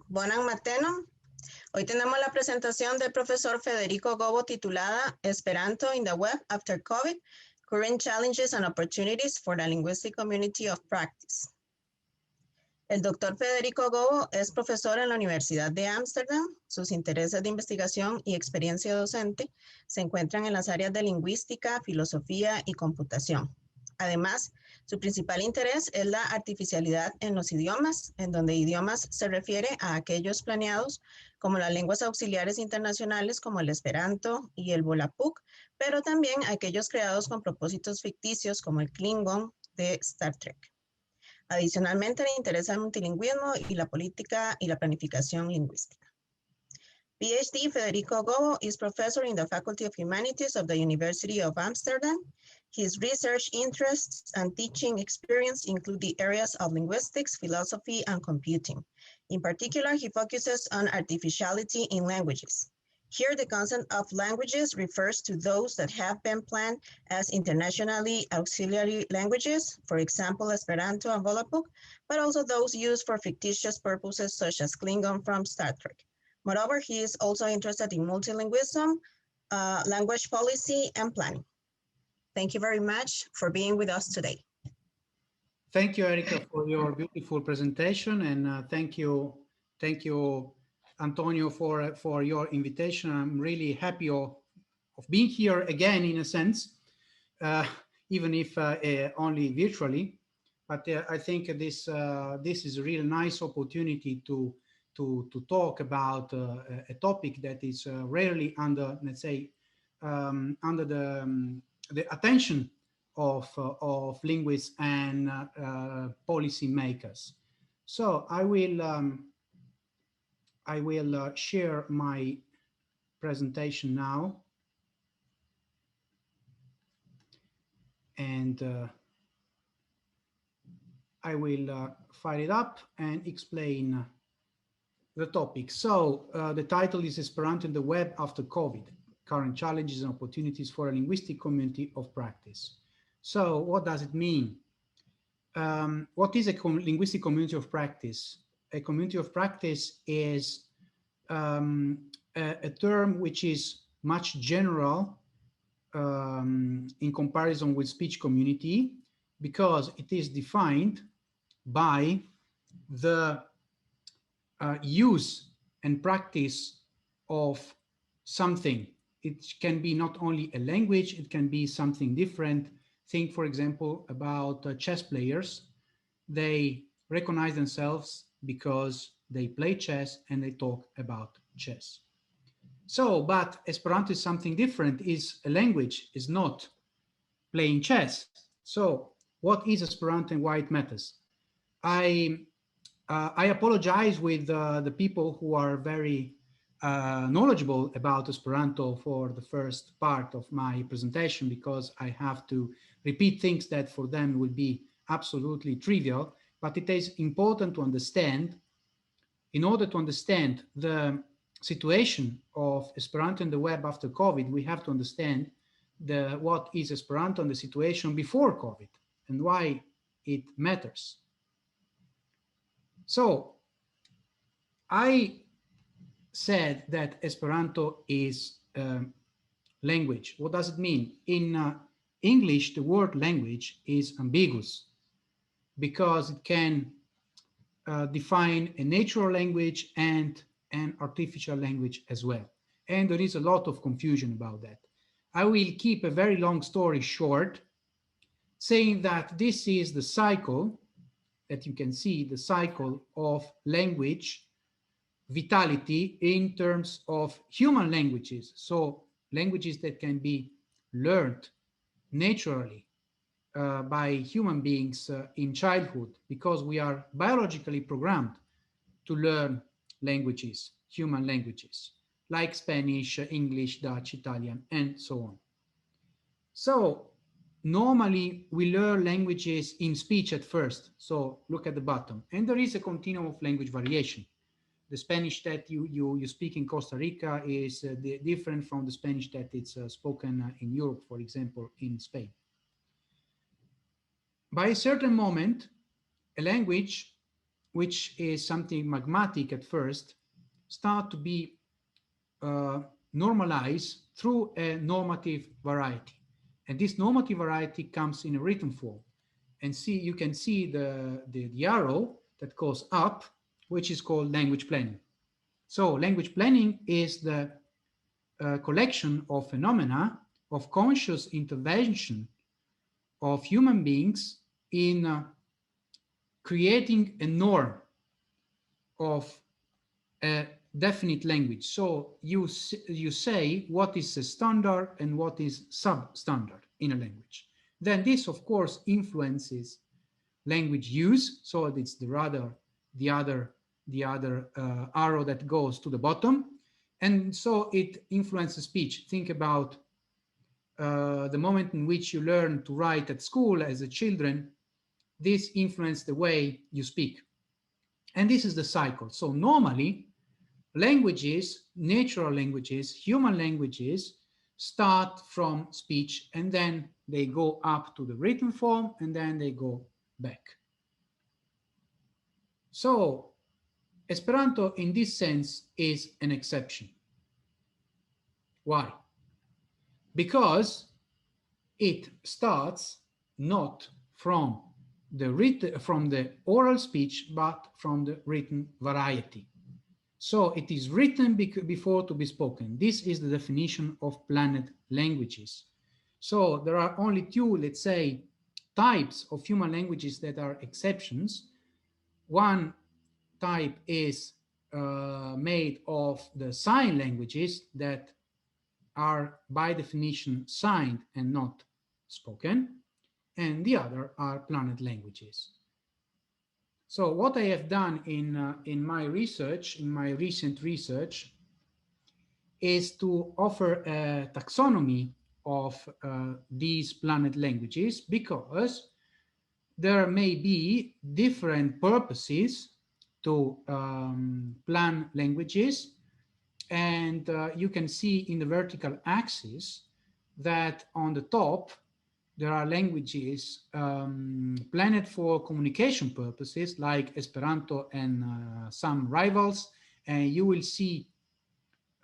Buenas mateno. Hoy tenemos la presentación del profesor Federico Gobbo titulada Esperanto in the Web After COVID, Current Challenges and Opportunities for the Linguistic Community of Practice. El doctor Federico Gobbo es profesor en la Universidad de Amsterdam. Sus intereses de investigación y experiencia docente se encuentran en las áreas de lingüística, filosofía y computación. Además, su principal interés es la artificialidad en los idiomas, en donde idiomas se refiere a aquellos planeados como las lenguas auxiliares internacionales como el Esperanto y el Volapük, pero también aquellos creados con propósitos ficticios como el Klingon de Star Trek. Adicionalmente, le interesa el multilingüismo y la política y la planificación lingüística. PhD Federico Gobbo is professor in the Faculty of Humanities of the University of Amsterdam. His research interests and teaching experience include the areas of linguistics, philosophy, and computing. In particular, he focuses on artificiality in languages. Here, the concept of languages refers to those that have been planned as internationally auxiliary languages, for example, Esperanto and Volapük, but also those used for fictitious purposes such as Klingon from Star Trek. Moreover, he is also interested in multilingualism, language policy, and planning. Thank you very much for being with us today. Thank you, Erika, for your beautiful presentation, and thank you, Antonio, for your invitation. I'm really happy of being here again, in a sense, even if only virtually. But I think this is a real nice opportunity to talk about a topic that is rarely under, let's say, under the attention of linguists and policy makers. So I will share my presentation now, and I will fire it up and explain the topic. So the title is Esperanto in the Web After COVID, Current Challenges and Opportunities for a Linguistic Community of Practice. So what does it mean? What is a linguistic community of practice? A community of practice is a term which is much general in comparison with speech community, because it is defined by the use and practice of something. It can be not only a language, it can be something different. Think, for example, about chess players. They recognize themselves because they play chess and they talk about chess. So, but Esperanto is something different. Is a language, is not playing chess. So, what is Esperanto and why it matters? I apologize with the people who are very knowledgeable about Esperanto for the first part of my presentation, because I have to repeat things that for them will be absolutely trivial, but it is important to understand. In order to understand the situation of Esperanto in the web after COVID, we have to understand what is Esperanto and the situation before COVID and why it matters. So I said that Esperanto is language. What does it mean? In English, the word language is ambiguous because it can define a natural language and an artificial language as well. And there is a lot of confusion about that. I will keep a very long story short, saying that this is the cycle that you can see, the cycle of language vitality in terms of human languages. So languages that can be learned naturally by human beings in childhood, because we are biologically programmed to learn languages, human languages, like Spanish, English, Dutch, Italian, and so on. So normally we learn languages in speech at first. So look at the bottom, and there is a continuum of language variation. The Spanish that you speak in Costa Rica is different from the Spanish that it's spoken in Europe, for example, in Spain. By a certain moment, a language which is something magmatic at first, start to be normalized through a normative variety. And this normative variety comes in a written form. And you can see the arrow that goes up, which is called language planning. So language planning is the collection of phenomena of conscious intervention of human beings in creating a norm of a definite language. So you say what is a standard and what is substandard in a language. Then this, of course, influences language use. So it's the other arrow that goes to the bottom. And so it influences speech. Think about the moment in which you learn to write at school as a children. This influences the way you speak. And this is the cycle. So normally, languages, natural languages, human languages, start from speech, and then they go up to the written form, and then they go back. So Esperanto, in this sense, is an exception. Why? Because it starts not from the oral speech, but from the written variety. So it is written before to be spoken. This is the definition of planned languages. So there are only two, let's say, types of human languages that are exceptions. One type is made of the sign languages that are by definition signed and not spoken, and the other are planned languages. So what I have done in my research, in my recent research, is to offer a taxonomy of these planned languages, because there may be different purposes to plan languages. And you can see in the vertical axis that on the top, there are languages planned for communication purposes, like Esperanto and some rivals. And you will see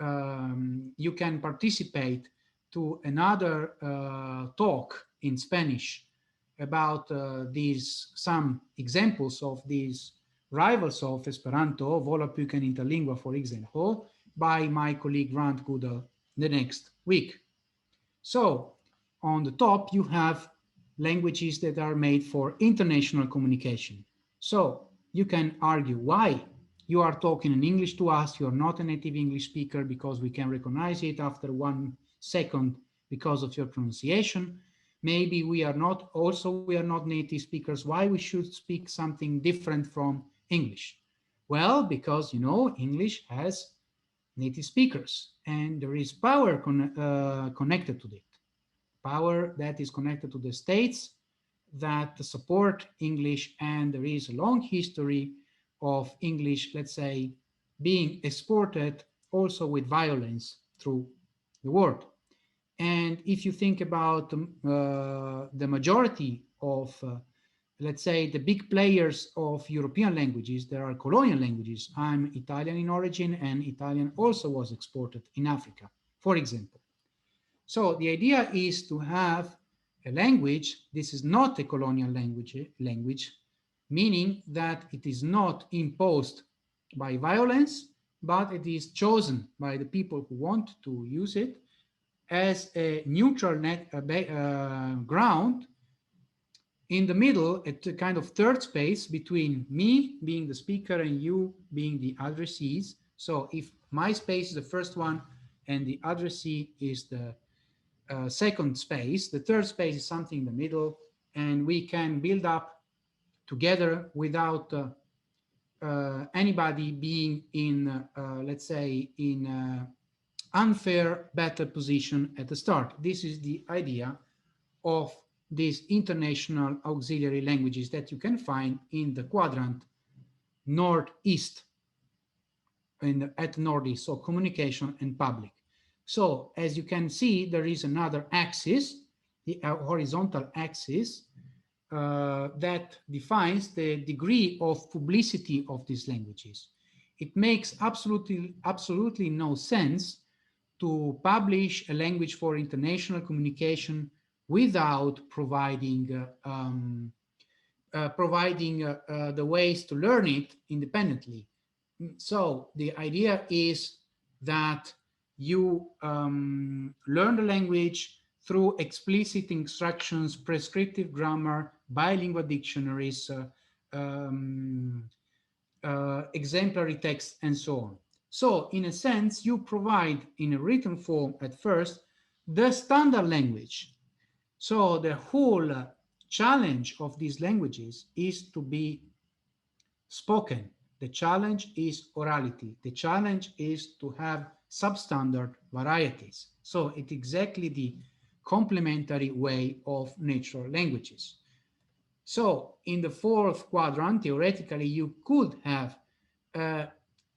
you can participate to another talk in Spanish about some examples of these rivals of Esperanto, Volapük and Interlingua, for example, by my colleague Grant Goodall the next week. So on the top, you have languages that are made for international communication. So you can argue why you are talking in English to us, you're not a native English speaker, because we can recognize it after 1 second because of your pronunciation. Maybe we are not native speakers. Why we should speak something different from English? Well, because, you know, English has native speakers, and there is power connected to it. Power that is connected to the states that support English, and there is a long history of English, let's say, being exported also with violence through the world. And if you think about the majority of, let's say, the big players of European languages, there are colonial languages. I'm Italian in origin, and Italian also was exported in Africa, for example. So the idea is to have a language. This is not a colonial language, meaning that it is not imposed by violence, but it is chosen by the people who want to use it as a neutral ground in the middle, at a kind of third space between me being the speaker and you being the addressees. So if my space is the first one and the addressee is the second space, the third space is something in the middle, and we can build up together without anybody being in, let's say, in unfair, better position at the start. This is the idea of these international auxiliary languages that you can find in the quadrant northeast, at northeast, so communication and public. So as you can see, there is another axis, the horizontal axis, that defines the degree of publicity of these languages. It makes absolutely no sense to publish a language for international communication without providing the ways to learn it independently. So the idea is that you learn the language through explicit instructions, prescriptive grammar, bilingual dictionaries, exemplary text, and so on. So in a sense, you provide in a written form at first the standard language. So the whole challenge of these languages is to be spoken. The challenge is orality. The challenge is to have substandard varieties. So it's exactly the complementary way of natural languages. So in the fourth quadrant, theoretically, you could have a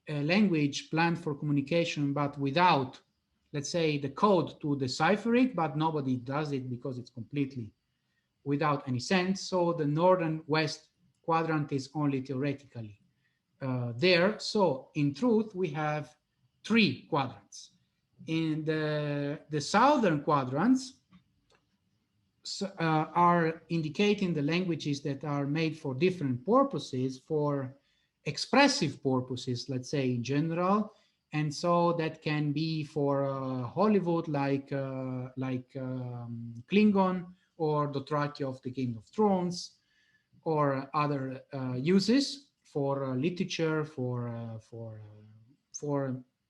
language planned for communication, but without, let's say, the code to decipher it, but nobody does it because it's completely without any sense. So the northern west quadrant is only theoretically there. So in truth, we have three quadrants. In the southern quadrants are indicating the languages that are made for different purposes, for expressive purposes, let's say in general. And so that can be for Hollywood, like Klingon, or Dothraki of the Game of Thrones, or other uses for literature, for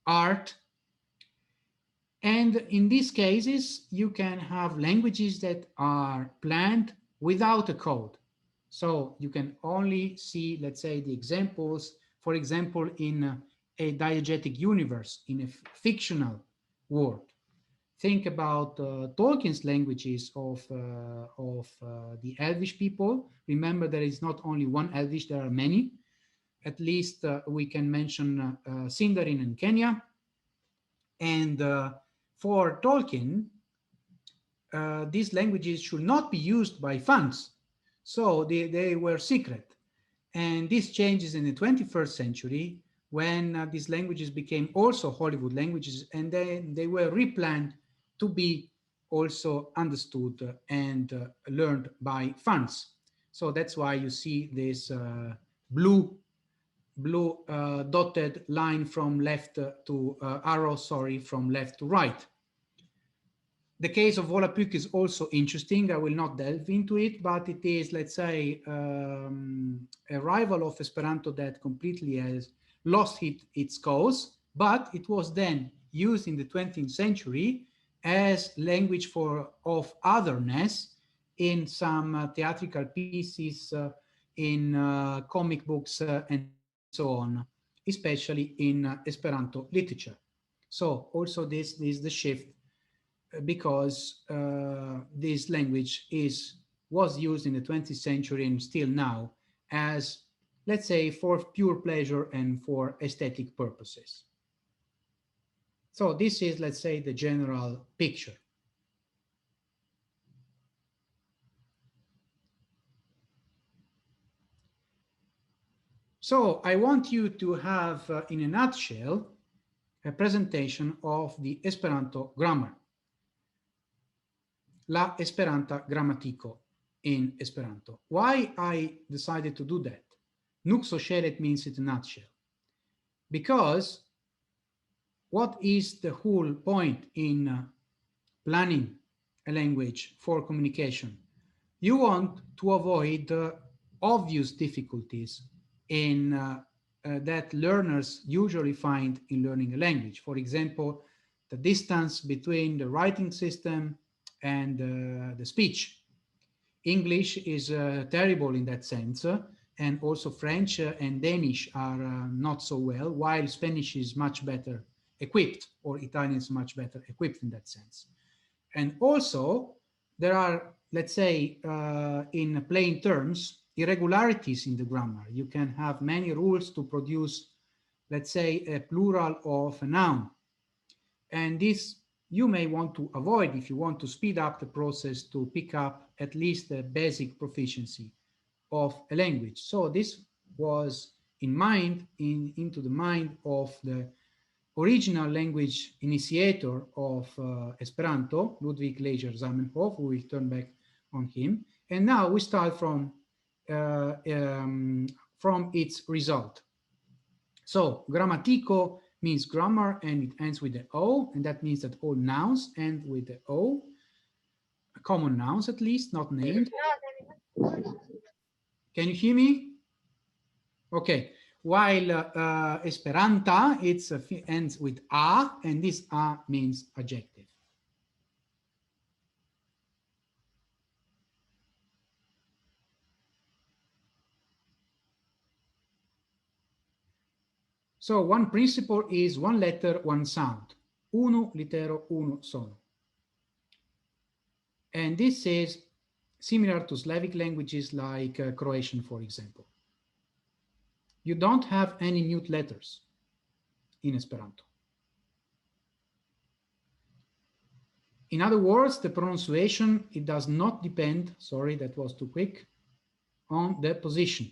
art. And in these cases, you can have languages that are planned without a code. So you can only see, let's say, the examples, for example, in a diegetic universe, in a fictional world. Think about Tolkien's languages of the Elvish people. Remember, there is not only one Elvish, there are many. At least we can mention Sindarin in Kenya. And for Tolkien, these languages should not be used by fans. So they were secret. And this changes in the 21st century when these languages became also Hollywood languages, and then they were replanned to be also understood and learned by fans. So that's why you see this blue dotted line from left to arrow, sorry, from left to right. The case of Volapük is also interesting. I will not delve into it, but it is, let's say, a rival of Esperanto that completely has lost its cause, but it was then used in the 20th century as language of otherness in some theatrical pieces, in comic books, and so on, especially in Esperanto literature. So also this is the shift, because this language was used in the 20th century and still now as, let's say, for pure pleasure and for aesthetic purposes. So this is, let's say, the general picture. So I want you to have, in a nutshell, a presentation of the Esperanto grammar. La Esperanta grammatiko in Esperanto. Why I decided to do that? Nunc so scelet means in a nutshell. Because what is the whole point in planning a language for communication? You want to avoid obvious difficulties in that learners usually find in learning a language. For example, the distance between the writing system and the speech. English is terrible in that sense, and also French and Danish are not so well, while Spanish is much better equipped, or Italian is much better equipped in that sense. And also, there are, let's say, in plain terms, irregularities in the grammar. You can have many rules to produce, let's say, a plural of a noun. And this you may want to avoid, if you want to speed up the process, to pick up at least the basic proficiency of a language. So this was into the mind of the original language initiator of Esperanto, Ludwig Leger-Zamenhof. We will turn back on him. And now we start from its result. So grammatiko means grammar, and it ends with the O, and that means that all nouns end with the O, common nouns at least, not named. Can you hear me? Okay. While Esperanta, it ends with A, and this A means adjective. So one principle is one letter, one sound. Unu litero, unu sono. And this is similar to Slavic languages like Croatian, for example. You don't have any mute letters in Esperanto. In other words, the pronunciation, it does not depend, sorry, that was too quick, on the position.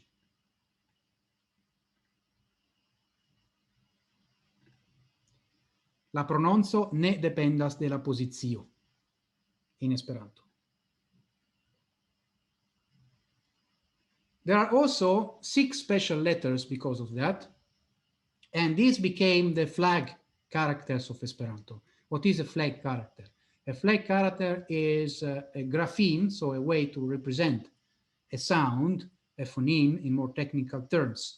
La prononzo ne dependas de la pozizio in Esperanto. There are also 6 special letters because of that, and these became the flag characters of Esperanto. What is a flag character? A flag character is a grapheme, so a way to represent a sound, a phoneme in more technical terms,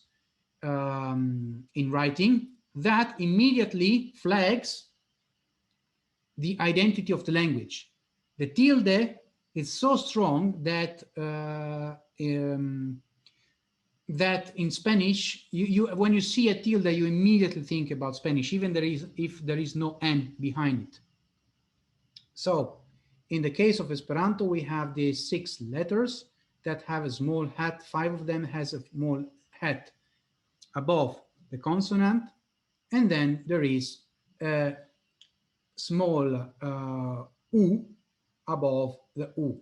in writing, that immediately flags the identity of the language. The tilde is so strong that that in Spanish, when you see a tilde, you immediately think about Spanish, even if there is no N behind it. So in the case of Esperanto, we have these 6 letters that have a small hat. 5 of them has a small hat above the consonant, and then there is a small U above the U.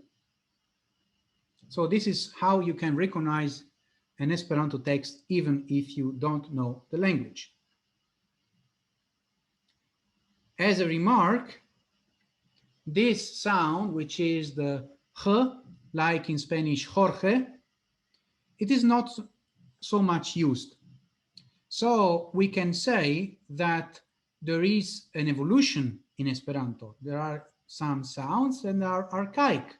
So this is how you can recognize an Esperanto text even if you don't know the language. As a remark, this sound, which is the H, like in Spanish Jorge, it is not so much used. So we can say that there is an evolution in Esperanto. There are some sounds and are archaic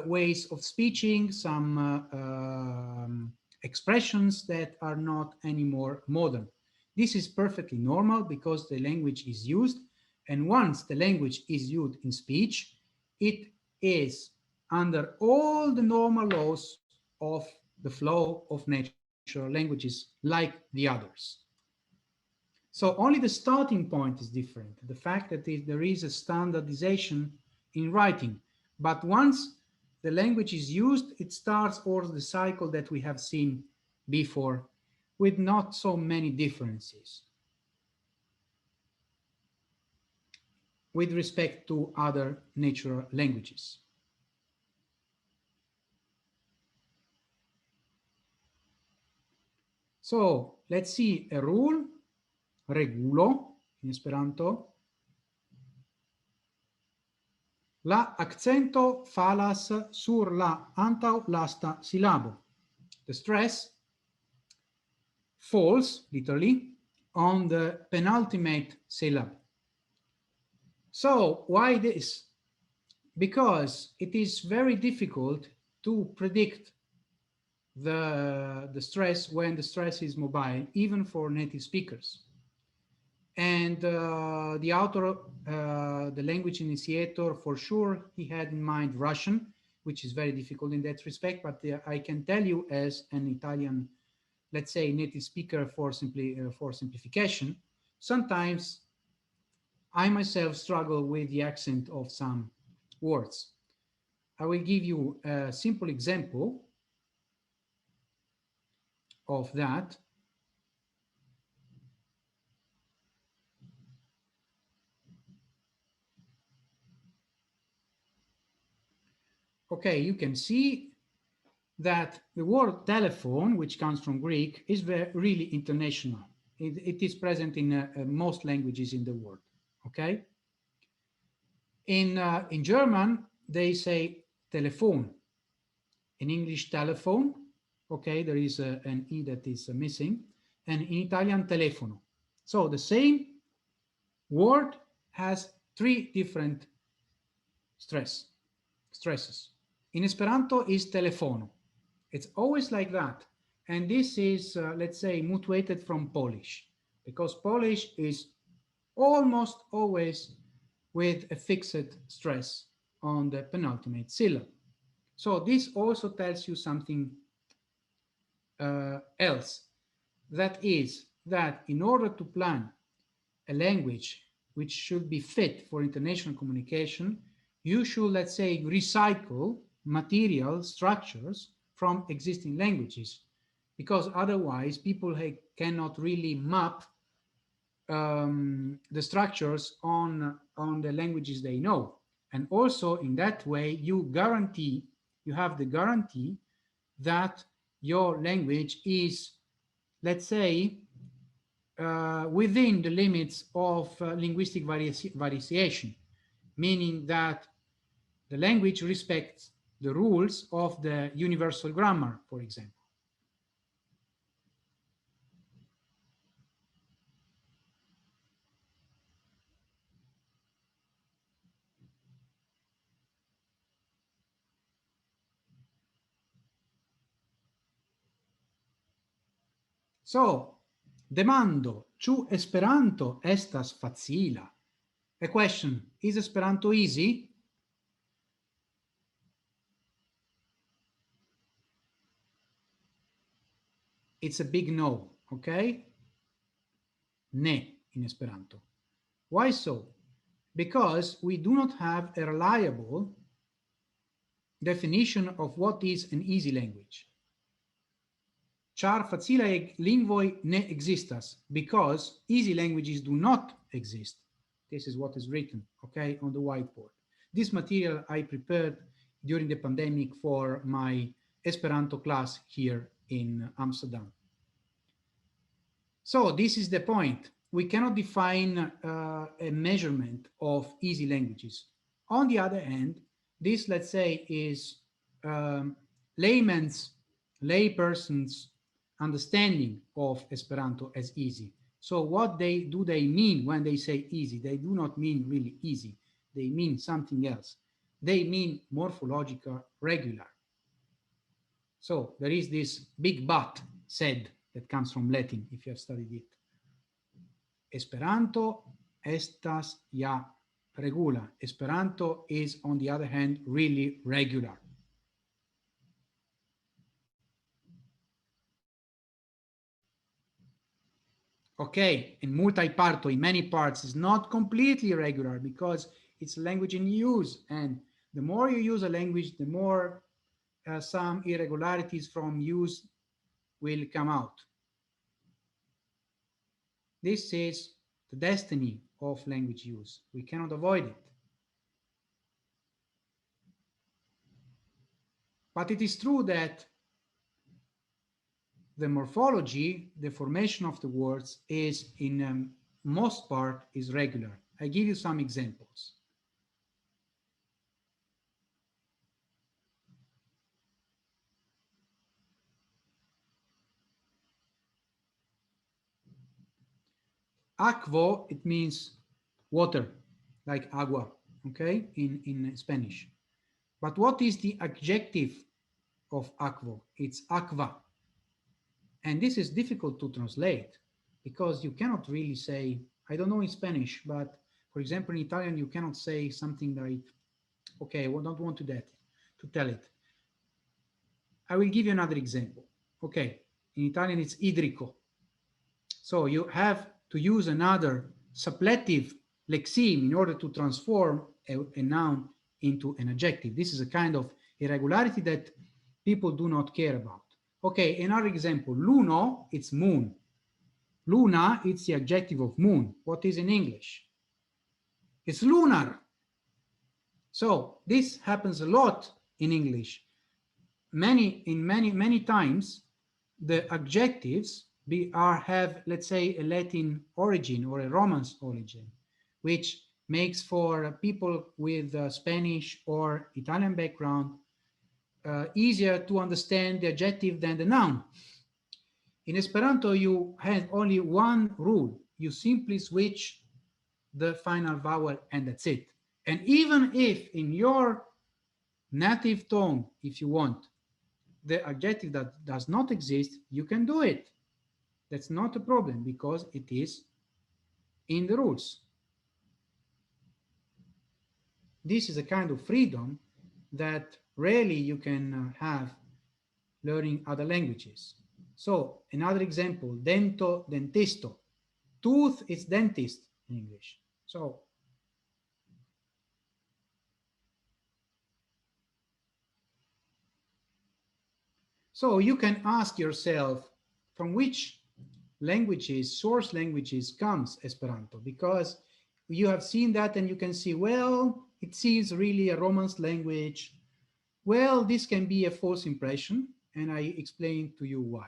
ways of speaking, some expressions that are not anymore modern. This is perfectly normal because the language is used, and once the language is used in speech, it is under all the normal laws of the flow of natural languages like the others. So only the starting point is different, the fact that there is a standardization in writing. But once the language is used, it starts all the cycle that we have seen before, with not so many differences with respect to other natural languages. So let's see a rule, regulo in Esperanto. La accento falas sur la antaŭ lasta silabo. The stress falls, literally, on the penultimate syllable. So why this? Because it is very difficult to predict the stress when the stress is mobile, even for native speakers. And the author, the language initiator, for sure, he had in mind Russian, which is very difficult in that respect. But I can tell you, as an Italian, let's say, native speaker for simplification, sometimes I myself struggle with the accent of some words. I will give you a simple example of that. okay, you can see that the word telephone, which comes from Greek, is really international. It is present in most languages in the world, okay? In German, they say telephone. In English, telephone, okay, there is an E that is missing, and in Italian, telefono. So the same word has three different stresses. In Esperanto is telefono. It's always like that. And this is, let's say, mutuated from Polish, because Polish is almost always with a fixed stress on the penultimate syllable. So this also tells you something else. That is that in order to plan a language which should be fit for international communication, you should, let's say, recycle material structures from existing languages, because otherwise people cannot really map the structures on the languages they know. And also in that way, you have the guarantee that your language is, let's say, within the limits of linguistic variation, meaning that the language respects the rules of the universal grammar, for example. So, demando, ĉu Esperanto estas facila? A question, is Esperanto easy? It's a big no, okay? Ne in Esperanto. Why so? Because we do not have a reliable definition of what is an easy language. Ĉar facilaj lingvoj ne ekzistas, because easy languages do not exist. This is what is written, okay, on the whiteboard. This material I prepared during the pandemic for my Esperanto class here in Amsterdam. So this is the point. We cannot define a measurement of easy languages. On the other hand, this, let's say, is layperson's understanding of Esperanto as easy. So what do they mean when they say easy? They do not mean really easy. They mean something else. They mean morphological regular. So there is this big but said that comes from Latin, if you have studied it. Esperanto estas ja regula. Esperanto is, on the other hand, really regular. Okay, in multi-parto, in many parts, is not completely regular because it's a language in use. And the more you use a language, the more some irregularities from use will come out. This is the destiny of language use. We cannot avoid it. But it is true that the morphology, the formation of the words is in most part is regular. I give you some examples. Aquo, it means water, like agua, okay, in Spanish. But what is the adjective of aquo? It's aqua. And this is difficult to translate because you cannot really say, I don't know in Spanish, but for example, in Italian, you cannot say something like, okay, I don't want to tell it. I will give you another example. Okay, in Italian, it's idrico. So you have to use another suppletive lexeme in order to transform a noun into an adjective. This is a kind of irregularity that people do not care about. Okay, another example, luno, it's moon. Luna, it's the adjective of moon. What is in English? It's lunar. So this happens a lot in English. Many times, the adjectives have, let's say, a Latin origin or a Romance origin, which makes for people with Spanish or Italian background easier to understand the adjective than the noun. In Esperanto, you have only one rule. You simply switch the final vowel and that's it. And even if in your native tongue, if you want, the adjective that does not exist, you can do it. That's not a problem because it is in the rules. This is a kind of freedom that rarely you can have learning other languages. So another example, dento, dentisto. Tooth is dentist in English. So you can ask yourself from which languages, source languages comes Esperanto, because you have seen that and you can see, well, it seems really a Romance language. Well, this can be a false impression, and I explain to you why.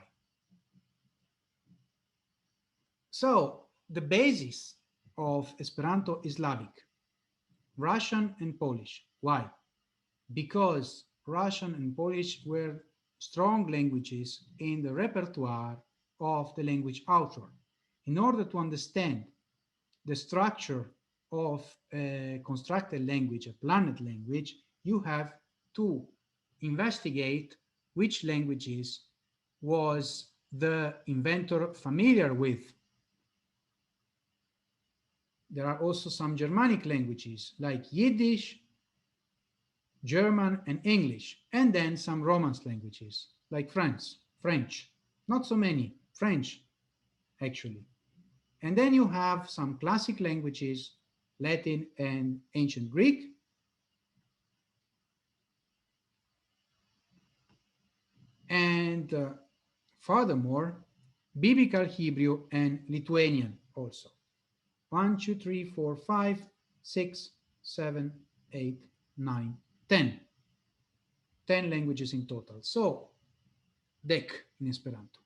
So the basis of Esperanto is Slavic, Russian and Polish. Why? Because Russian and Polish were strong languages in the repertoire of the language author. In order to understand the structure of a constructed language, a planned language, you have to investigate which languages was the inventor familiar with. There are also some Germanic languages like Yiddish, German, and English, and then some Romance languages like French, not so many, French actually. And then you have some classic languages, Latin and ancient Greek. And furthermore, Biblical Hebrew and Lithuanian also. 1, 2, 3, 4, 5, 6, 7, 8, 9, 10. 10 languages in total. So, dek in Esperanto.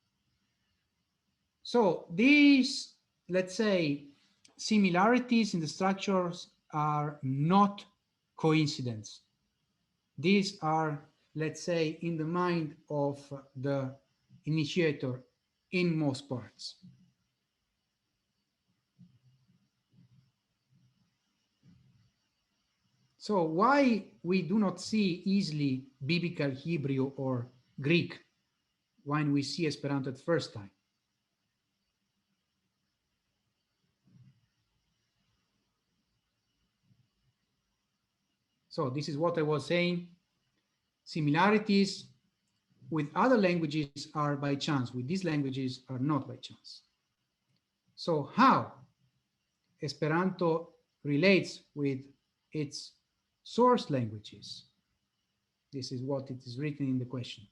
So these, let's say, similarities in the structures are not coincidence. These are, let's say, in the mind of the initiator in most parts. So why we do not see easily Biblical Hebrew or Greek when we see Esperanto at first time? So this is what I was saying. Similarities with other languages are by chance. With these languages are not by chance. So how Esperanto relates with its source languages? This is what it is written in the question.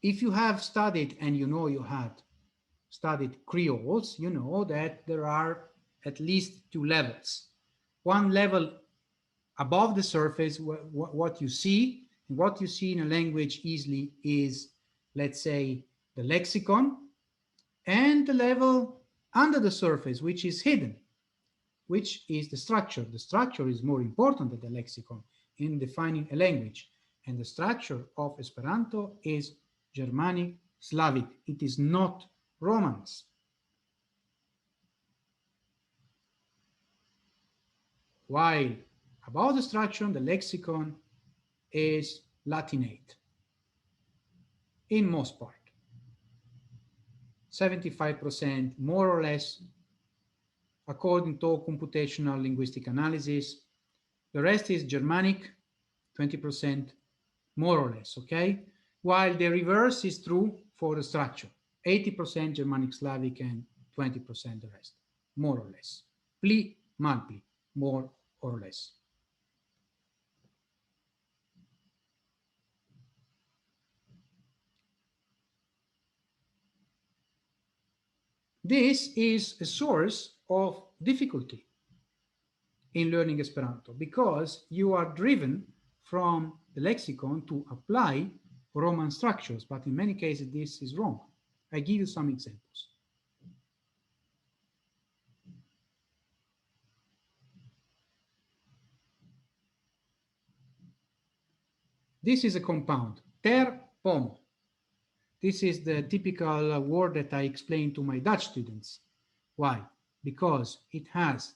If you have studied, and you know you had studied Creoles, you know that there are at least two levels. One level above the surface, what you see, and what you see in a language easily is, let's say, the lexicon, and the level under the surface, which is hidden, which is the structure. The structure is more important than the lexicon in defining a language. And the structure of Esperanto is Germanic, Slavic. It is not Romance. While about the structure, the lexicon is Latinate in most part. 75% more or less, according to computational linguistic analysis. The rest is Germanic, 20% more or less, okay? While the reverse is true for the structure, 80% Germanic Slavic and 20% the rest, more or less. Pli, malpli, more or less. This is a source of difficulty. in learning Esperanto, because you are driven from the lexicon to apply Roman structures, but in many cases this is wrong. I give you some examples. This is a compound, ter pomo. This is the typical word that I explain to my Dutch students. Why? Because it has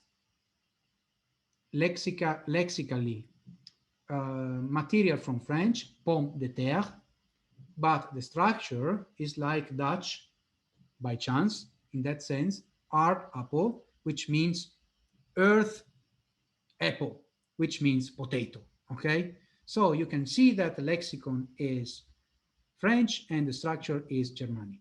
lexically material from French, pomme de terre, but the structure is like Dutch, by chance, in that sense, apple, which means earth apple, which means potato, okay? So you can see that the lexicon is French and the structure is Germanic.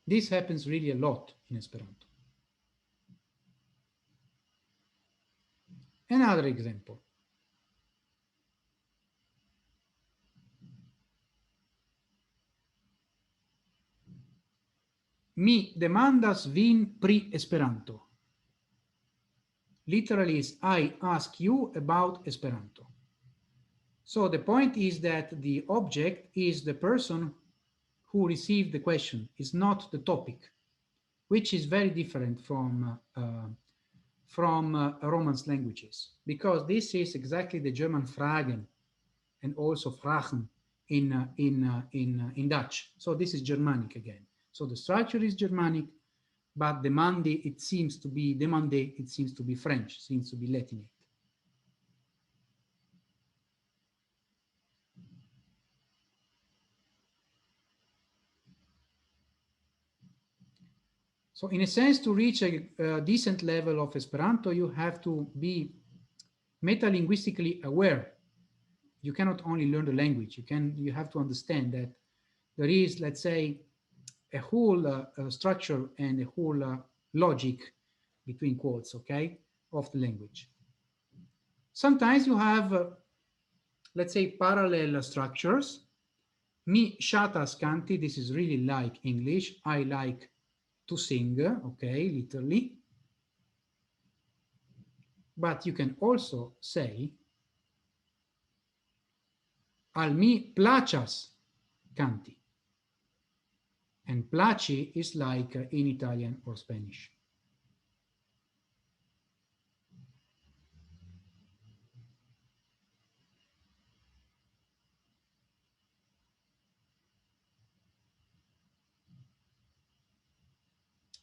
This happens really a lot in Esperanto. Another example. Mi demandas vin pri Esperanto. Literally is I ask you about Esperanto. So the point is that the object is the person who received the question, is not the topic, which is very different from Romance languages, because this is exactly the German fragen and also fragen in Dutch. So this is Germanic again. So the structure is Germanic, but demande, it seems to be French, seems to be Latinate. So in a sense, to reach a decent level of Esperanto, you have to be metalinguistically aware. You cannot only learn the language, you have to understand that there is, let's say, a whole structure and a whole logic, between quotes, okay, of the language. Sometimes you have, let's say, parallel structures. Mi ŝatas kanti, this is really like English. I like to sing, okay, literally. But you can also say, al mi plaĉas kanti. And placi is like in Italian or Spanish.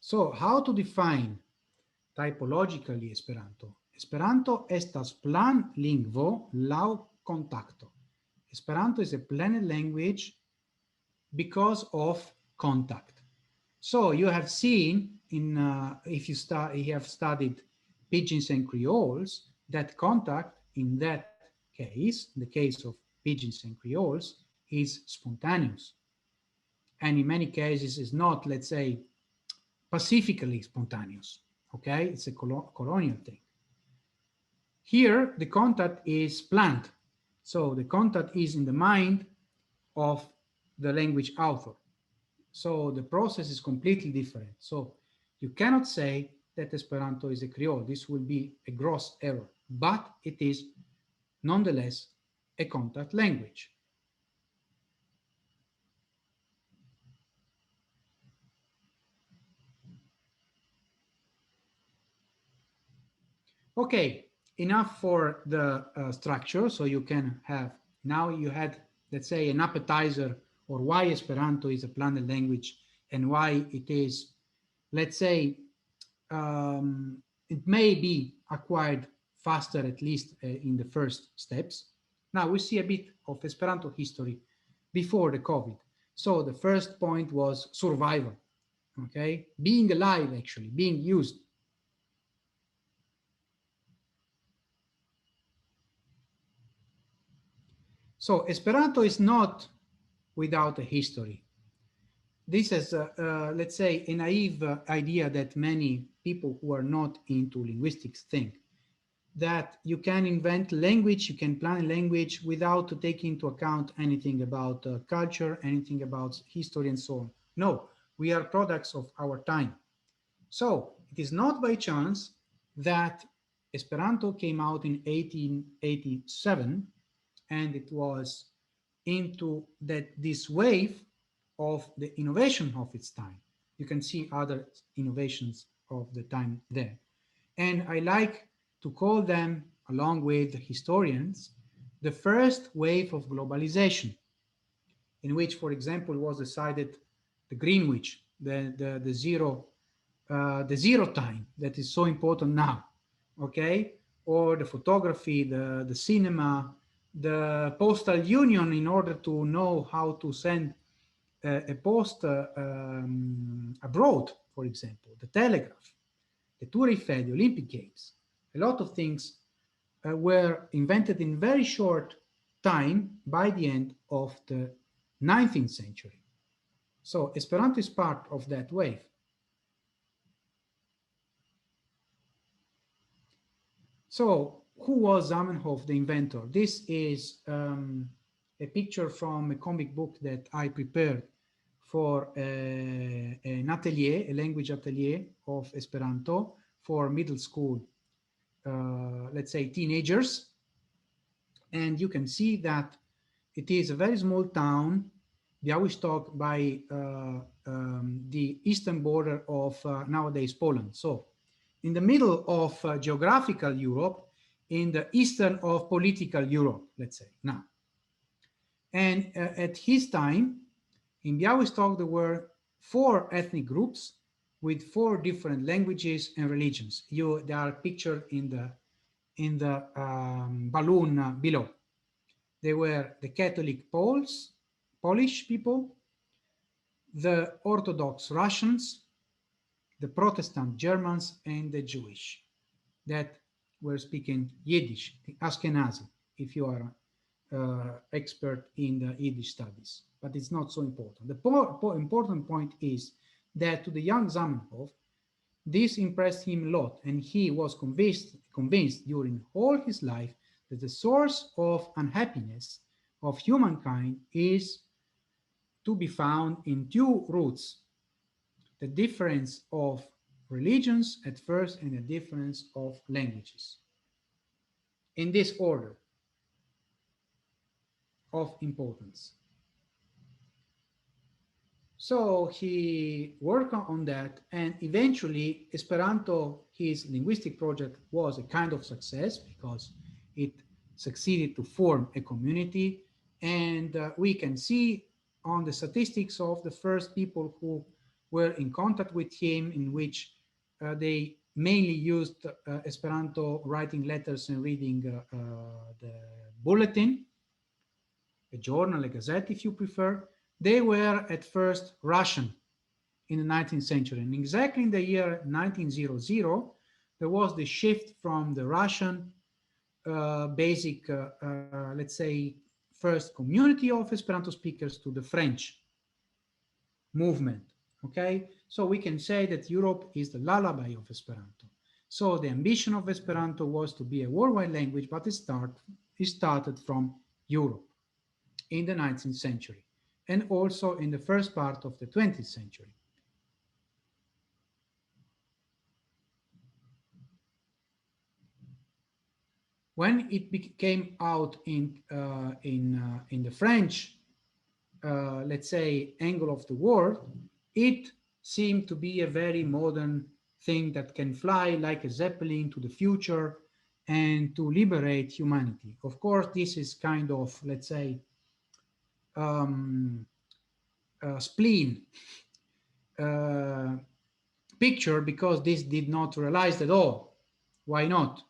So how to define typologically Esperanto? Esperanto estas plan lingvo laŭ kontakto. Esperanto is a planned language because of contact. So you have seen if you have studied Pidgins and Creoles, that contact in that case, in the case of Pidgins and Creoles, is spontaneous. And in many cases is not, let's say, pacifically spontaneous, okay? It's a colonial thing. Here, the contact is planned. So the contact is in the mind of the language author. So the process is completely different. So you cannot say that Esperanto is a Creole. This will be a gross error, but it is nonetheless a contact language. Okay, enough for the structure. So you can have, now you had, let's say, an appetizer, or why Esperanto is a planned language and why it is, let's say, it may be acquired faster, at least in the first steps. Now we see a bit of Esperanto history before the COVID. So the first point was survival, okay? Being alive, actually, being used. So Esperanto is not without a history. This is, let's say, a naive idea that many people who are not into linguistics think, that you can invent language, you can plan a language without taking into account anything about culture, anything about history, and so on. No, we are products of our time. So it is not by chance that Esperanto came out in 1887, and it was into this wave of the innovation of its time. You can see other innovations of the time there. And I like to call them, along with the historians, the first wave of globalization, in which, for example, was decided the Greenwich, the zero time that is so important now, okay? Or the photography, the cinema, the postal union in order to know how to send a post abroad, for example, the telegraph, the Tour Eiffel, the Olympic Games. A lot of things were invented in very short time by the end of the 19th century. So Esperanto is part of that wave. So who was Zamenhof, the inventor? This is a picture from a comic book that I prepared for an atelier, a language atelier of Esperanto for middle school, let's say teenagers. And you can see that it is a very small town, Białystok, by the eastern border of nowadays Poland. So in the middle of geographical Europe, in the eastern of political Europe, let's say now. And at his time, in Białystok, there were 4 ethnic groups with 4 different languages and religions. They are pictured in the balloon below. They were the Catholic Polish people, the Orthodox Russians, the Protestant Germans, and the Jewish that were speaking Yiddish, the Ashkenazi, if you are expert in the Yiddish studies. But it's not so important. The important point is that to the young Zamenhof, this impressed him a lot, and he was convinced during all his life that the source of unhappiness of humankind is to be found in 2 roots: the difference of religions at first and the difference of languages, in this order of importance. So he worked on that, and eventually Esperanto, his linguistic project, was a kind of success because it succeeded to form a community. And we can see on the statistics of the first people who were in contact with him, in which they mainly used Esperanto, writing letters and reading the bulletin, a journal, a gazette, if you prefer. They were at first Russian in the 19th century. And exactly in the year 1900, there was the shift from the Russian basic, let's say, first community of Esperanto speakers to the French movement, okay? So we can say that Europe is the lullaby of Esperanto. So the ambition of Esperanto was to be a worldwide language, but it started from Europe in the 19th century, and also in the first part of the 20th century. When it came out in the French, let's say, angle of the world, it seemed to be a very modern thing that can fly like a zeppelin to the future and to liberate humanity. Of course, this is kind of, let's say, spleen picture, because this did not realize at all. Why not?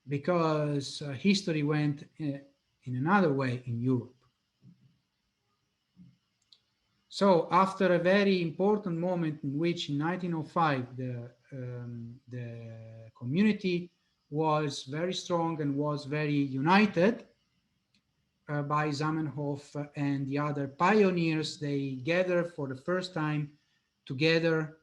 Because history went in another way in Europe. So after a very important moment in which in 1905 the community was very strong and was very united by Zamenhof and the other pioneers, they gathered for the first time together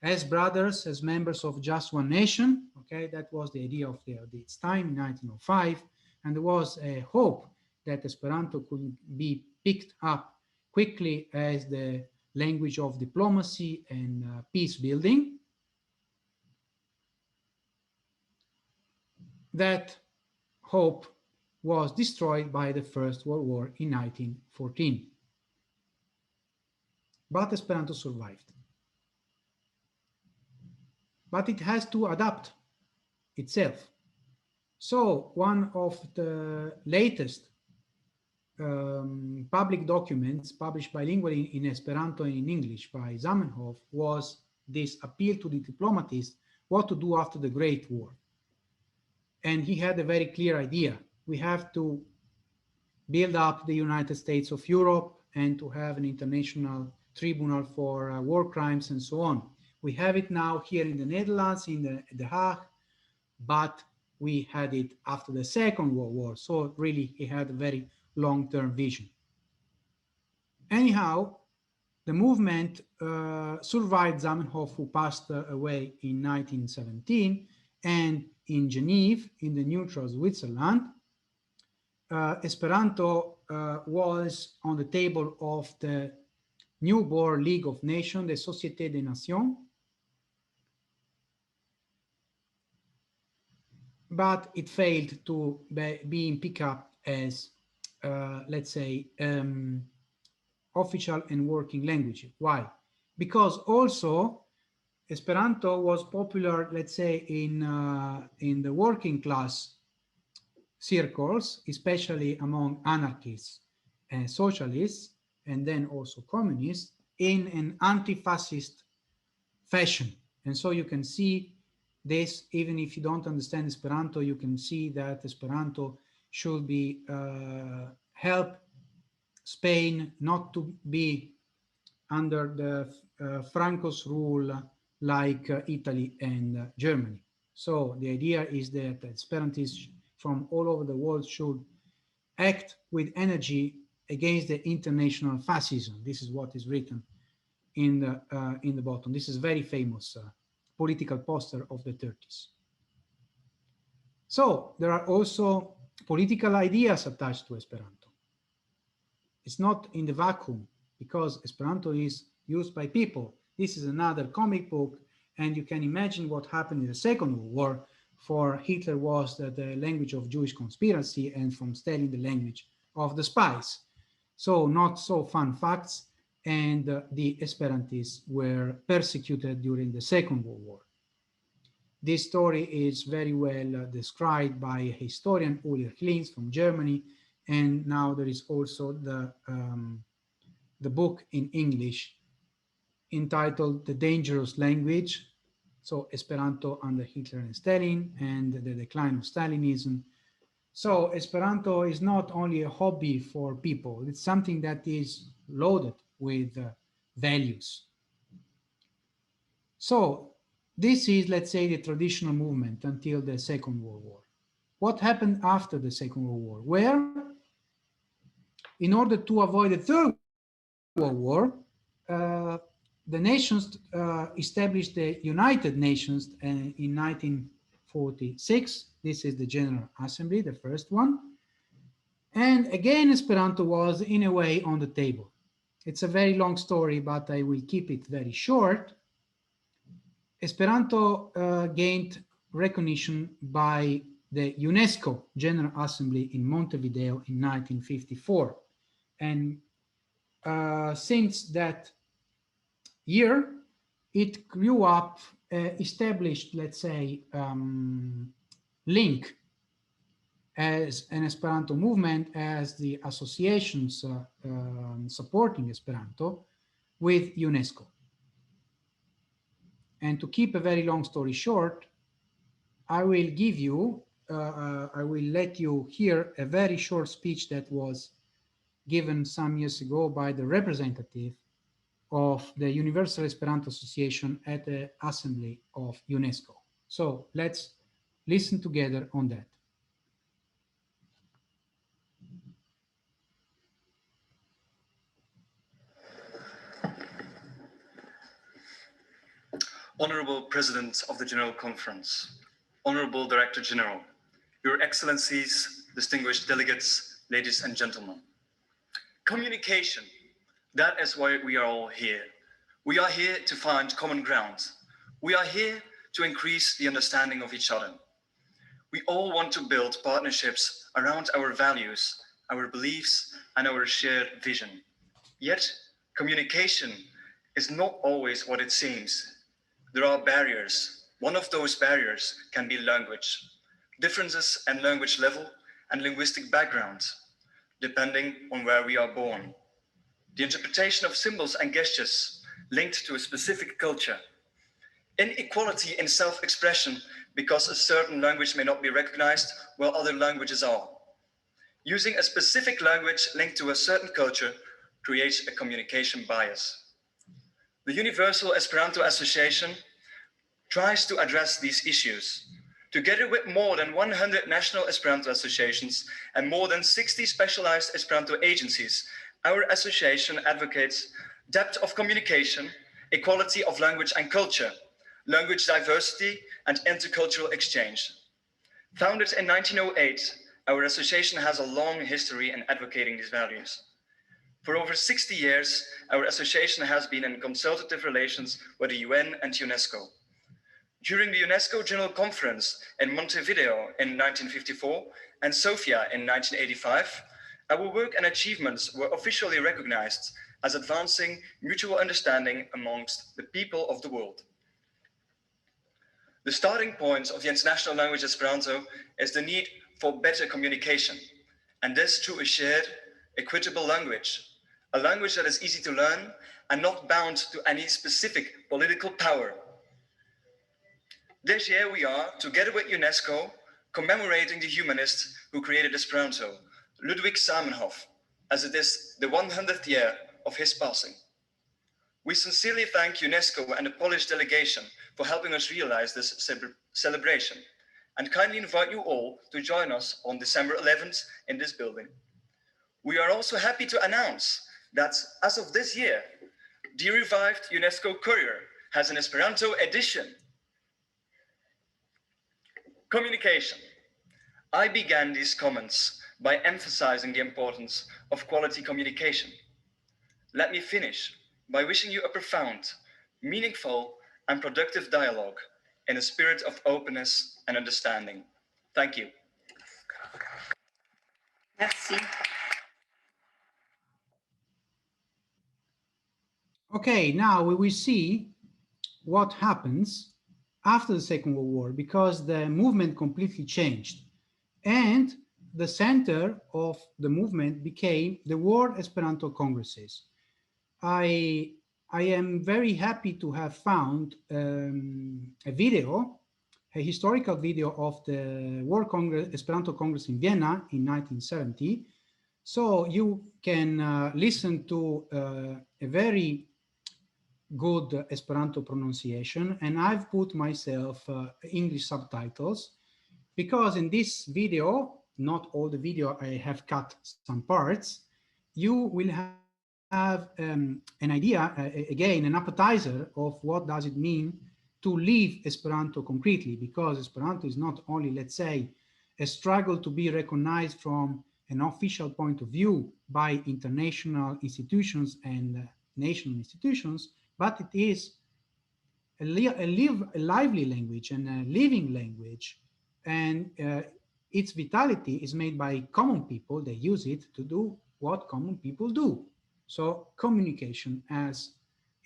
as brothers, as members of just one nation. Okay, that was the idea of its time in 1905, and there was a hope that Esperanto could be picked up quickly as the language of diplomacy and peace building. that hope was destroyed by the First World War in 1914. But Esperanto survived. But it has to adapt itself. So one of the latest public documents published bilingually in Esperanto and in English by Zamenhof was this appeal to the diplomatists what to do after the Great War. And he had a very clear idea. We have to build up the United States of Europe and to have an international tribunal for war crimes and so on. We have it now here in the Netherlands, in The Hague, but we had it after the Second World War. So really, he had a very long-term vision. Anyhow, the movement survived Zamenhof, who passed away in 1917, and in Geneva, in the neutral Switzerland, Esperanto was on the table of the newborn League of Nations, the Société des Nations, but it failed to be picked up as, let's say, official and working language. Why? Because also Esperanto was popular, let's say, in the working class circles, especially among anarchists and socialists, and then also communists, in an anti-fascist fashion. And so you can see this, even if you don't understand Esperanto, you can see that Esperanto should be help Spain not to be under the Franco's rule like Italy and Germany. So the idea is that Esperantists from all over the world should act with energy against the international fascism. This is what is written in the bottom. This is very famous political poster of the 30s. So there are also political ideas attached to Esperanto. It's not in the vacuum, because Esperanto is used by people. This is another comic book, and you can imagine what happened in the Second World War. For Hitler was the language of Jewish conspiracy, and from Stalin the language of the spies. So not so fun facts, and the Esperantists were persecuted during the Second World War. This story is very well described by historian Ulrich Linz from Germany, and now there is also the book in English entitled The Dangerous Language, so Esperanto under Hitler and Stalin, and the decline of Stalinism. So Esperanto is not only a hobby for people, it's something that is loaded with values. So this is, let's say, the traditional movement until the Second World War. What happened after the Second World War? Where, in order to avoid the Third World War, the nations established the United Nations in 1946. This is the General Assembly, the first one. And again, Esperanto was in a way on the table. It's a very long story, but I will keep it very short. Esperanto gained recognition by the UNESCO General Assembly in Montevideo in 1954. And since that year, it grew up, established, let's say, link as an Esperanto movement, as the associations supporting Esperanto with UNESCO. And to keep a very long story short, I will give you, I will let you hear a very short speech that was given some years ago by the representative of the Universal Esperanto Association at the Assembly of UNESCO. So let's listen together on that. Honorable President of the General Conference, Honorable Director General, Your Excellencies, distinguished delegates, ladies and gentlemen. Communication, that is why we are all here. We are here to find common ground. We are here to increase the understanding of each other. We all want to build partnerships around our values, our beliefs, and our shared vision. Yet, communication is not always what it seems. There are barriers. One of those barriers can be language. Differences in language level and linguistic background, depending on where we are born. The interpretation of symbols and gestures linked to a specific culture. Inequality in self-expression because a certain language may not be recognized while other languages are. Using a specific language linked to a certain culture creates a communication bias. The Universal Esperanto Association tries to address these issues. Together with more than 100 national Esperanto associations and more than 60 specialized Esperanto agencies, our association advocates depth of communication, equality of language and culture, language diversity, and intercultural exchange. Founded in 1908, our association has a long history in advocating these values. For over 60 years, our association has been in consultative relations with the UN and UNESCO. During the UNESCO General Conference in Montevideo in 1954 and Sofia in 1985, our work and achievements were officially recognized as advancing mutual understanding amongst the people of the world. The starting point of the international language Esperanto is the need for better communication, and this through a shared, equitable language, a language that is easy to learn and not bound to any specific political power. This year we are, together with UNESCO, commemorating the humanist who created Esperanto, Ludwig Zamenhof, as it is the 100th year of his passing. We sincerely thank UNESCO and the Polish delegation for helping us realize this celebration, and kindly invite you all to join us on December 11th in this building. We are also happy to announce that as of this year, the revived UNESCO Courier has an Esperanto edition. Communication. I began these comments by emphasizing the importance of quality communication. Let me finish by wishing you a profound, meaningful, and productive dialogue in a spirit of openness and understanding. Thank you. Merci. Okay, now we will see what happens after the Second World War, because the movement completely changed. And the center of the movement became the World Esperanto Congresses. I am very happy to have found a video, a historical video of the World Esperanto Congress in Vienna in 1970. So you can listen to a very good Esperanto pronunciation, and I've put myself English subtitles, because in this video, not all the video, I have cut some parts, you will have an idea, again, an appetizer of what does it mean to live Esperanto concretely, because Esperanto is not only, let's say, a struggle to be recognized from an official point of view by international institutions and national institutions, but it is a lively language and a living language, and its vitality is made by common people. They use it to do what common people do. So communication, as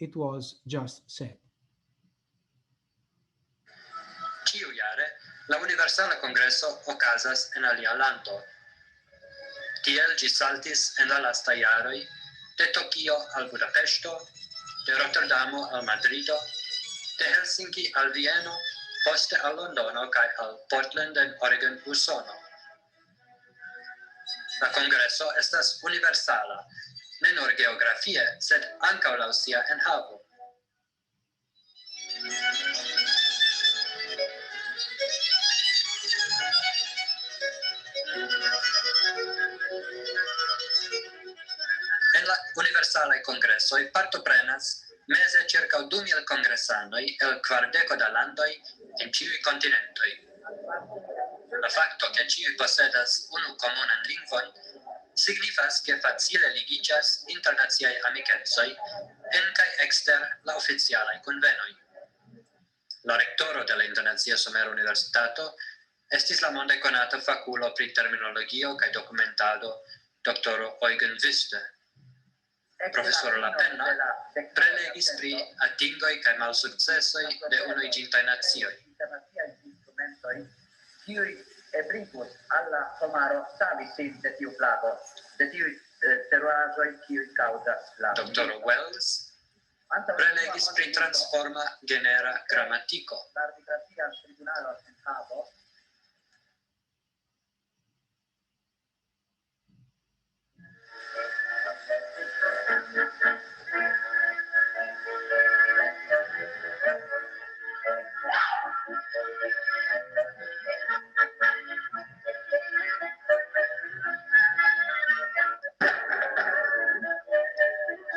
it was just said. Ĉiujare la Universala Kongreso okazas en alia lando. Tiel ĝi saltis en la lastaj jaroj de Tokio al Budapeŝto, de Rotterdamo al Madrido, de Helsinki al Vieno, poste al Londono kaj al Portland en Oregon, Usono. La kongreso estas universala, ne nur geografie, sed ankaŭ laŭ sia enhavo. En la universalaj kongresoj partoprenas meze ĉirkaŭ 2000 kongresanoj el 40 da landoj en ĉiuj kontinentoj. La fakto, ke ĉiuj posedas unu komunan lingvon, signifas, ke facile ligiĝas internaciaj amikecoj en kaj ekster la oficialaj kunvenoj. La rektoro de la Internacia Somera Universitato estis la monde konata fakulo pri terminologio kaj dokumentado doktoro Eugen Wüste. Profesoro Lapenna prelegis pri atingoj kaj malsukcesoj de Unuiĝintaj Nacioj. Kiuj ebligos alla homaro savi sin de tiu plago, de tiuj teruraĵoj kiuj kaŭzas la Doktoro Wells prelegis pri transforma genera gramatiko. la arbitracia tribunalo en Havo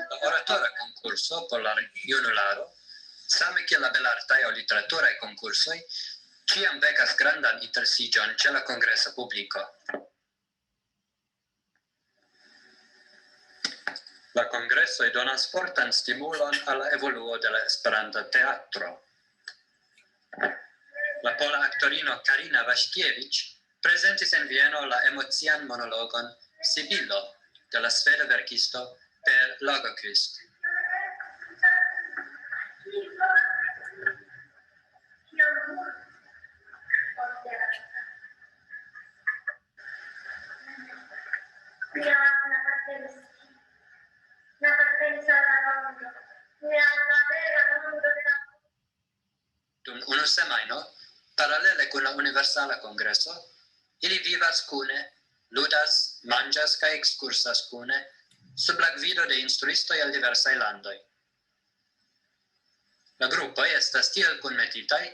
La oratora concurso por la junularo, same kiel la belartaj aŭ literaturaj konkursoj, ĉiam vekas grandan interesiĝon ĉe la kongresa publiko. La kongresoj donas fortan stimulon al la evoluo de la Esperanta teatro. La pola aktorino Karina Vaŝkiewicz prezentis en Vieno la emocian monologon Sibilo de la sveda verkisto Per Lagerkvist. Dum unu semajno, paralele kun la Universala Kongreso, ili vivas kune, ludas, manĝas kaj ekskursas kune, sub la gvido de instruistoj el diversaj landoj. La grupoj estas tiel kunmetitaj,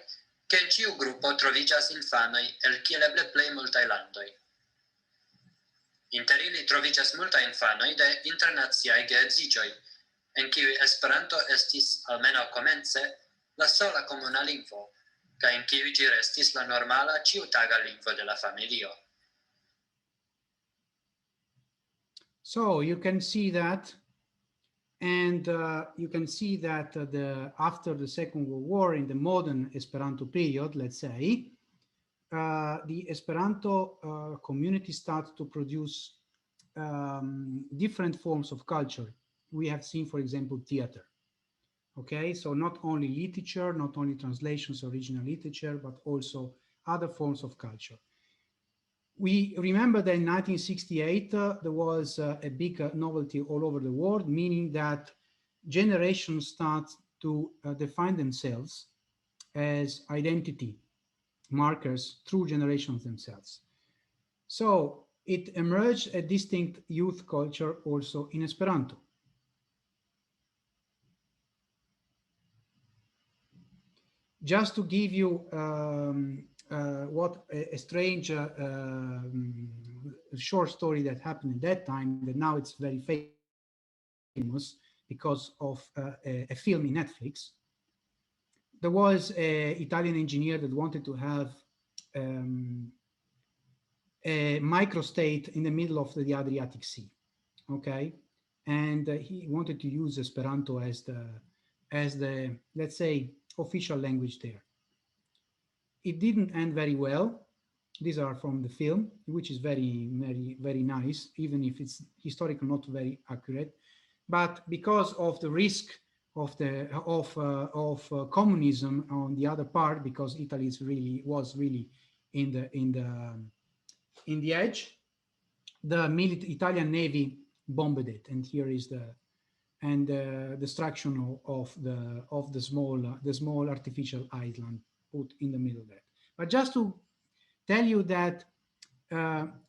ke en ĉiu grupo troviĝas infanoj el kiel eble plej multaj landoj. Inter ili troviĝas multaj infanoj de internaciaj geedziĝoj, en kiuj Esperanto estis, almenaŭ komence, la sola komuna lingvo, kaj en kiuj ĝi restis la normala ĉiutaga lingvo de la familio. So you can see that, and you can see that after the Second World War, in the modern Esperanto period, let's say, the Esperanto community started to produce different forms of culture. We have seen, for example, theater. Okay, so not only literature, not only translations, original literature, but also other forms of culture. We remember that in 1968, there was a big novelty all over the world, meaning that generations start to define themselves as identity markers through generations themselves. So it emerged a distinct youth culture also in Esperanto. Just to give you what a strange short story that happened at that time, that now it's very famous because of a film in Netflix. There was an Italian engineer that wanted to have a microstate in the middle of the Adriatic Sea, okay? And he wanted to use Esperanto as the, let's say, official language there. It didn't end very well. These are from the film, which is very, very, very nice, even if it's historically not very accurate. But because of the risk of communism on the other part, because Italy was really in the edge, the Italian Navy bombed it, and here is the destruction of the small artificial island put in the middle there. But just to tell you that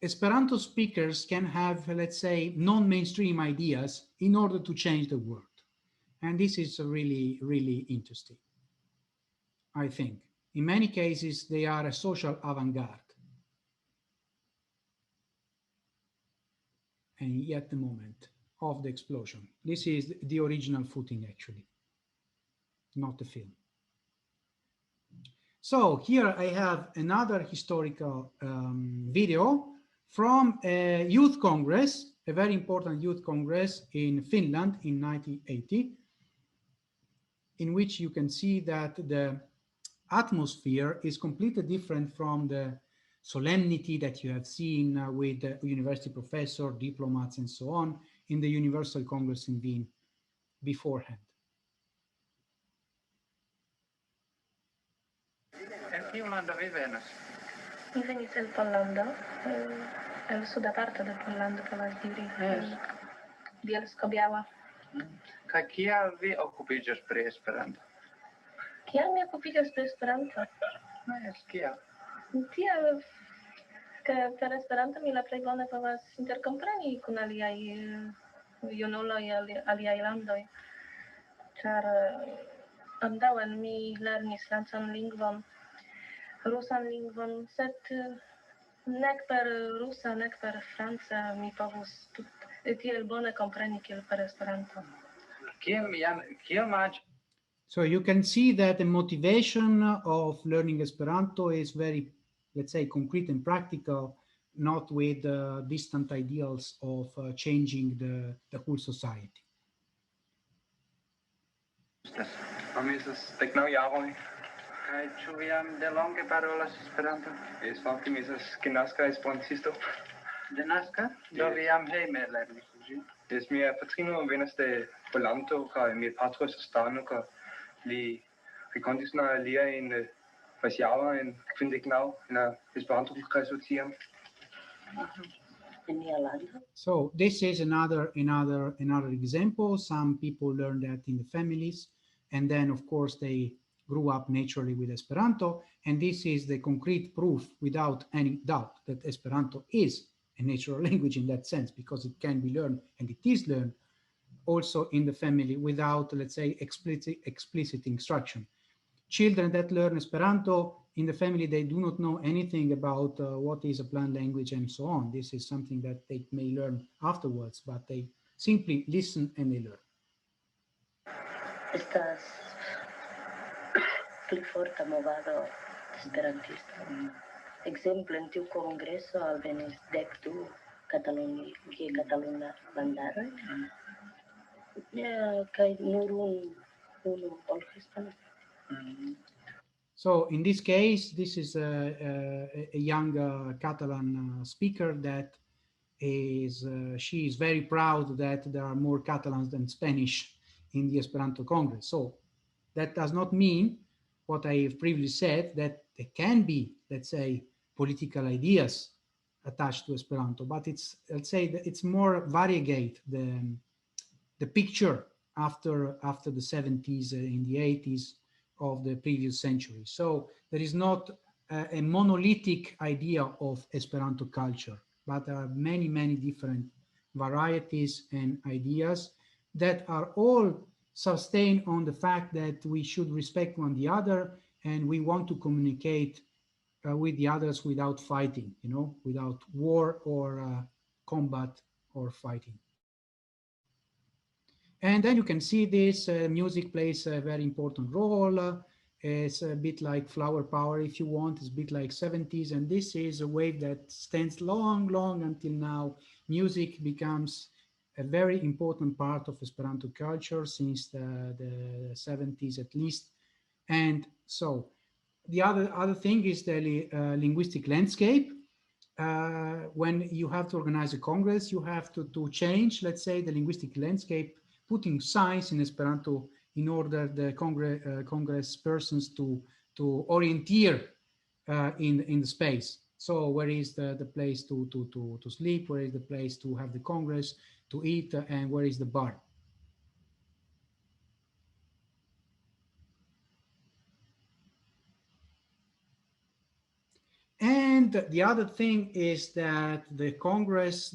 Esperanto speakers can have, let's say, non-mainstream ideas in order to change the world. And this is really, really interesting, I think. In many cases, they are a social avant-garde. And yet the moment of the explosion. This is the original footing, actually, not the film. So here I have another historical video from a youth congress, a very important youth congress in Finland in 1980, in which you can see that the atmosphere is completely different from the solemnity that you have seen with university professor, diplomats, and so on in the Universal Congress in Wien beforehand. En qué Lando vivenas? Mi venis el Pollando, el suda parte de Pollando, povas diri, Bielsko-Biała. Kaj kial vi okupiĝas pri Esperanto? Kial mi okupiĝas pri Esperanto? Jes, kial? Tiel, ke per Esperanto mi la plej bone povas interkompreni kun aliaj junuloj el aliaj landoj. Ĉar antaŭe mi lernis francan lingvon, rusan lingvon, sed nek per rusa, nek per franca mi povus tiel bone kompreni kiel per Esperanto. Kiel much? So you can see that the motivation of learning Esperanto is very, let's say, concrete and practical, not with distant ideals of changing the whole society. Mi estas deknaŭ jaroj. Kaj ĉu vi jam delonge parolas Esperanton? Jes, fakte mi estas denaska esperantisto. Denaska? Do vi jam hejme lernis ĝin? Jes, mia patrino venas de Pollando kaj mia patro estas dano kaj li renkontis la aliajn pasjarojn kvindeknaŭ en la Esperanto-kongreso tiam. So this is another example. Some people learn that in the families, and then of course they grew up naturally with Esperanto, and this is the concrete proof without any doubt that Esperanto is a natural language in that sense, because it can be learned, and it is learned also in the family without, let's say, explicit instruction. Children that learn Esperanto in the family, they do not know anything about what is a planned language and so on. This is something that they may learn afterwards, but they simply listen and they learn. Estas pli forta movado esperantista. Ekzemple en tiu kongreso alvenis 12 kataluna bandaroj, kaj nur unu ol hispana. So in this case, this is a young Catalan speaker that is, she is very proud that there are more Catalans than Spanish in the Esperanto Congress. So that does not mean what I have previously said, that there can be, let's say, political ideas attached to Esperanto, but it's, let's say, that it's more variegate, the picture after the 70s, in the 80s, of the previous century. So there is not a monolithic idea of Esperanto culture, but there are many, many different varieties and ideas that are all sustained on the fact that we should respect one the other, and we want to communicate with the others without fighting, you know, without war or combat or fighting. And then you can see this music plays a very important role. It's a bit like flower power, if you want. It's a bit like 70s. And this is a wave that stands long, long until now. Music becomes a very important part of Esperanto culture since the 70s at least. And so the other thing is the linguistic landscape. When you have to organize a Congress, you have to change, let's say, the linguistic landscape, putting signs in Esperanto in order the Congress persons to orienteer in the space. So where is the place to sleep? Where is the place to have the Congress, to eat, and where is the bar? And the other thing is that the Congress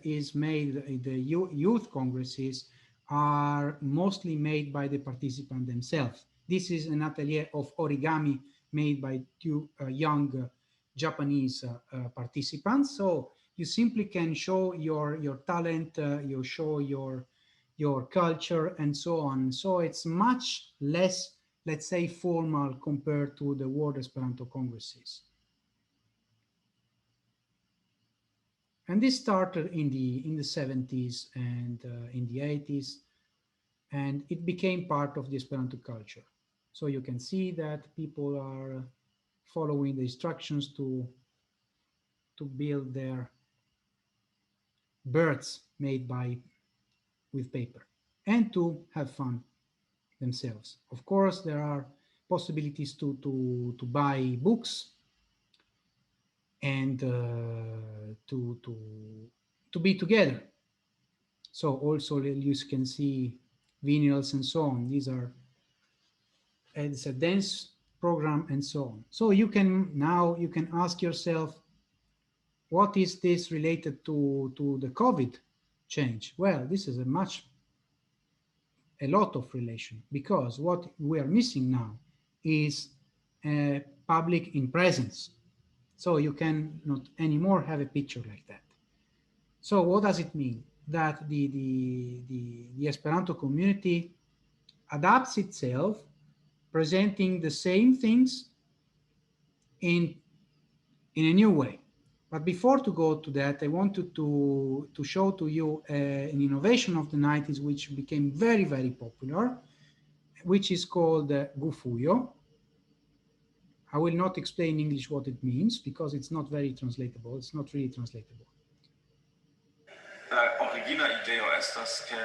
is made, the youth Congresses are mostly made by the participants themselves. This is an atelier of origami made by two young Japanese participants. So you simply can show your talent, you show your culture and so on. So it's much less, let's say, formal compared to the World Esperanto Congresses. And this started in the 70s and in the 80s, and it became part of the Esperanto culture. So you can see that people are following the instructions to build their birds made with paper and to have fun themselves. Of course, there are possibilities to buy books and to be together. So also you can see vinyls and so on. These are, it's a dance program and so on. So you can ask yourself, what is this related to the COVID change? Well, this is a lot of relation, because what we are missing now is public in presence. So you can not anymore have a picture like that. So what does it mean? That the Esperanto community adapts itself, presenting the same things in a new way. But before to go to that, I wanted to show to you an innovation of the 90s, which became very, very popular, which is called Gufuyo. I will not explain in English what it means, because it's not very translatable. It's not really translatable. Origina ideo estas que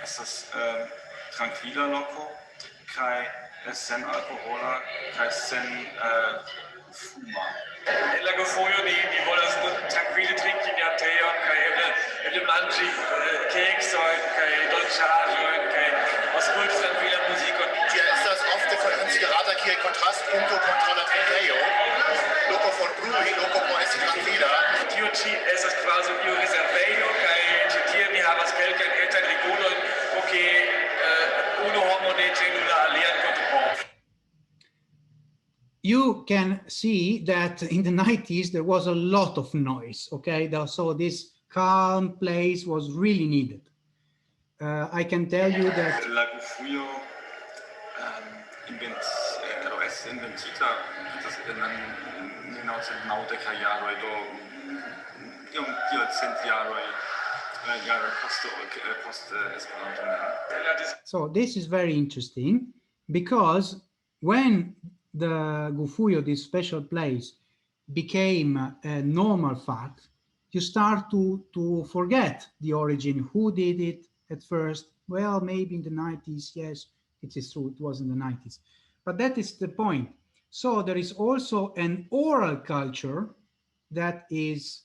estas tranquila loco kaj sen alkohola kaj sen fuma. En la Gufuyo ni volas trankvile trinki nian teon kaj eble manĝi keksojn kaj dolĉaĵojn kaj aŭskulti trankvilan muzikon. Ĝi estas ofte konsiderata kiel kontrastpunkto kontraŭ la trinkejo, loko por brui, loko por esti trankvila. Tio ĉi estas kvazaŭ iu rezervejo kaj ĉi tie ni havas kelkajn etajn regulojn, ke unu homo ne ĝenu la alian kontraŭ. You can see that in the 90s there was a lot of noise, okay? So this calm place was really needed. I can tell you that... La Gufuyo es inventita en la 1990 jaroj do iom cent jaroj post Esperanto. So this is very interesting, because when the Gufuyo, this special place, became a normal fact, you start to forget the origin. Who did it at first? Well, maybe in the 90s, yes, it is true, it was in the 90s. But that is the point. So there is also an oral culture that is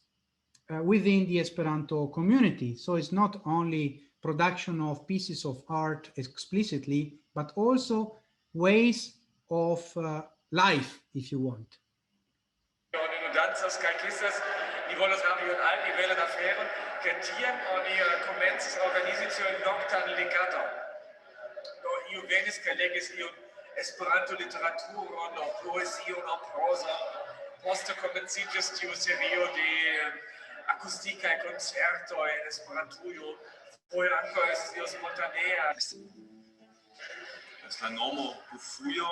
within the Esperanto community. So it's not only production of pieces of art explicitly, but also ways of life, if you want. Esperanto literaturon aŭ poezion aŭ prozon, poste komenciĝis tiu serio de akustikaj koncertoj en Esperantujo, foje ankaŭ estis io spontanea. La nomo Gufuyo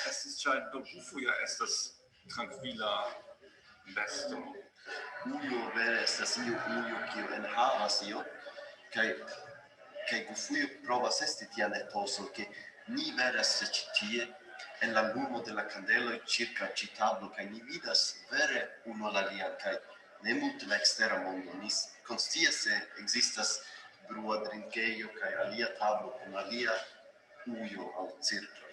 estis ĉar do Gufujo estas trankvila besto. Ujo vere estas iu kiu enhavas io, kaj Gufuyo provas esti tian etoso, ke ni veras ĉi tie en la lumo de la kandeloj ĉirkaŭ ĉi tablo, kaj ni vidas vere unu al alian, kaj ne multe la ekstera mondo. Ni konscias se ekzistas brua drinkejo kaj alia tablo kun alia ujo aŭ cirklo.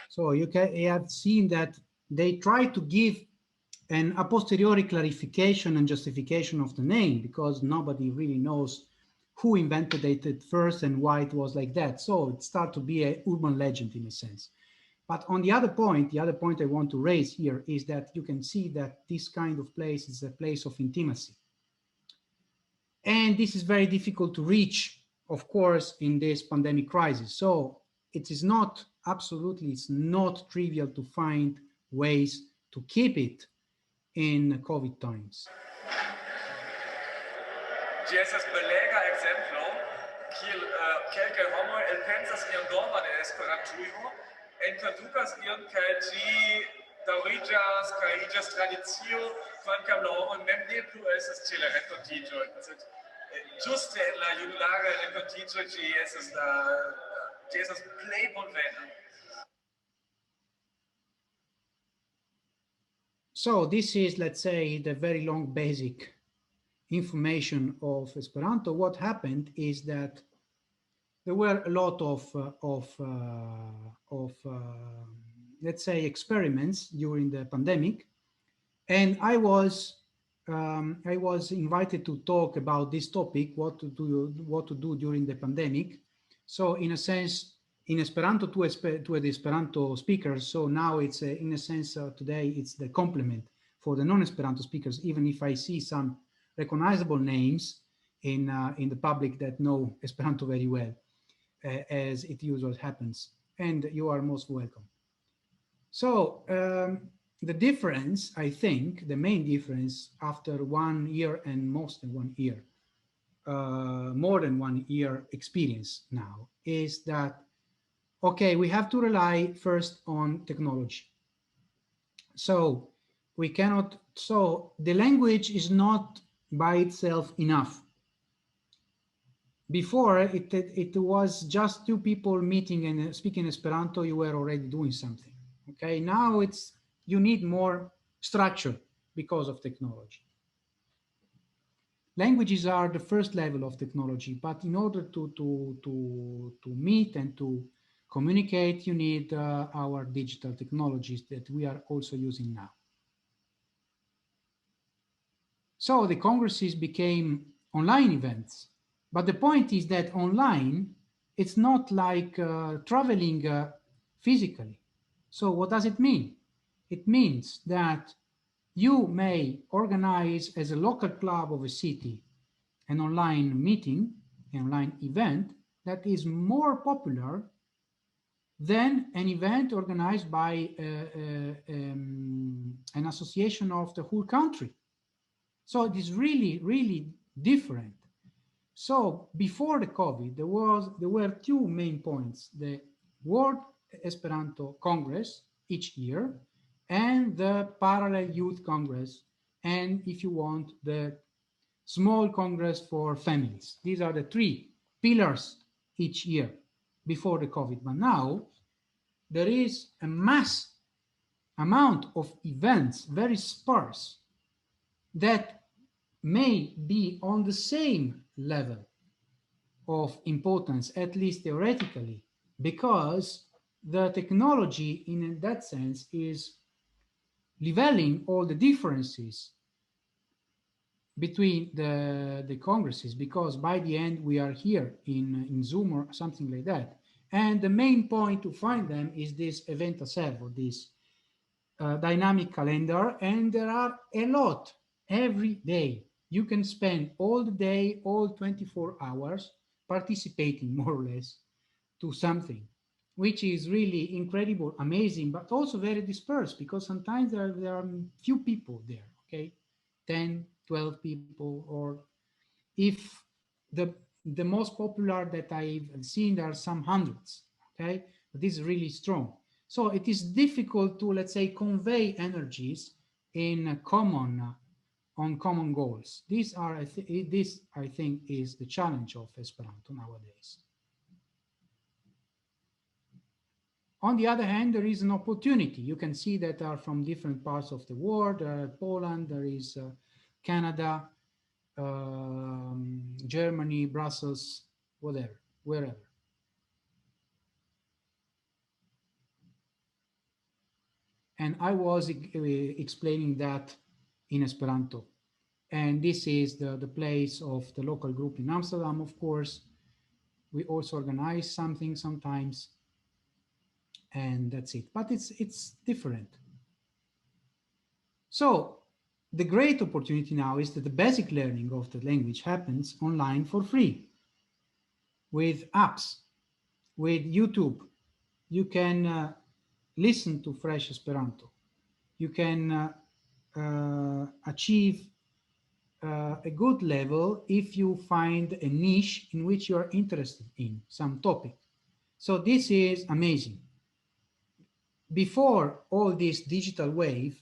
So you have seen that they try to give an a posteriori clarification and justification of the name, because nobody really knows who invented it first and why it was like that. So it started to be an urban legend in a sense. But on the other point I want to raise here is that you can see that this kind of place is a place of intimacy. And this is very difficult to reach, of course, in this pandemic crisis. So it is not, absolutely, it's not trivial to find ways to keep it in COVID times. Ĝi estas belega ekzemplo, kiel kelkaj homoj elpensas ian domon en Esperantujo, enkondukas ion kaj ĝi daŭriĝas kaj iĝas tradicio, kvankam la homoj mem ne plu estas ĉe la renkontiĝoj. Ĝuste en la junulara renkontiĝo ĝi estas plej bonvena. So this is, let's say, the very long basic information of Esperanto. What happened is that there were a lot of let's say, experiments during the pandemic, and I was invited to talk about this topic, what to do during the pandemic. So in a sense, in Esperanto to the Esperanto speakers. So now it's in a sense today it's the complement for the non-Esperanto speakers. Even if I see some recognizable names in the public that know Esperanto very well, as it usually happens, and you are most welcome. So the difference, I think, the main difference after 1 year and most than 1 year, more than 1 year experience now, is that, okay, we have to rely first on technology. So we cannot, so the language is not by itself enough. Before, it was just two people meeting and speaking Esperanto, you were already doing something. Okay, now you need more structure because of technology. Languages are the first level of technology, but in order to meet and to communicate, you need our digital technologies that we are also using now. So the congresses became online events. But the point is that online, it's not like traveling physically. So what does it mean? It means that you may organize as a local club of a city an online meeting, an online event that is more popular than an event organized by an association of the whole country. So it is really, really different. So before the COVID, there were two main points: the World Esperanto Congress each year, and the Parallel Youth Congress, and if you want, the Small Congress for Families. These are the three pillars each year before the COVID. But now there is a mass amount of events, very sparse, that may be on the same level of importance, at least theoretically, because the technology in that sense is leveling all the differences between the congresses, because by the end we are here in Zoom or something like that. And the main point to find them is this Eventa Servo, this dynamic calendar, and there are a lot every day. You can spend all the day, all 24 hours, participating more or less to something, which is really incredible, amazing, but also very dispersed, because sometimes there are few people there, okay? 10, 12 people, or if the most popular that I've seen, there are some hundreds, okay? But this is really strong. So it is difficult to, let's say, convey energies in common, on common goals. This, I think, is the challenge of Esperanto nowadays. On the other hand, there is an opportunity. You can see that are from different parts of the world. Poland, there is Canada, Germany, Brussels, whatever, wherever. And I was explaining that in Esperanto. And this is the place of the local group in Amsterdam, of course. We also organize something sometimes, and that's it. But it's different. So the great opportunity now is that the basic learning of the language happens online for free, with apps, with YouTube. You can listen to Fresh Esperanto. You can achieve a good level if you find a niche in which you are interested in, some topic. So this is amazing. Before all this digital wave,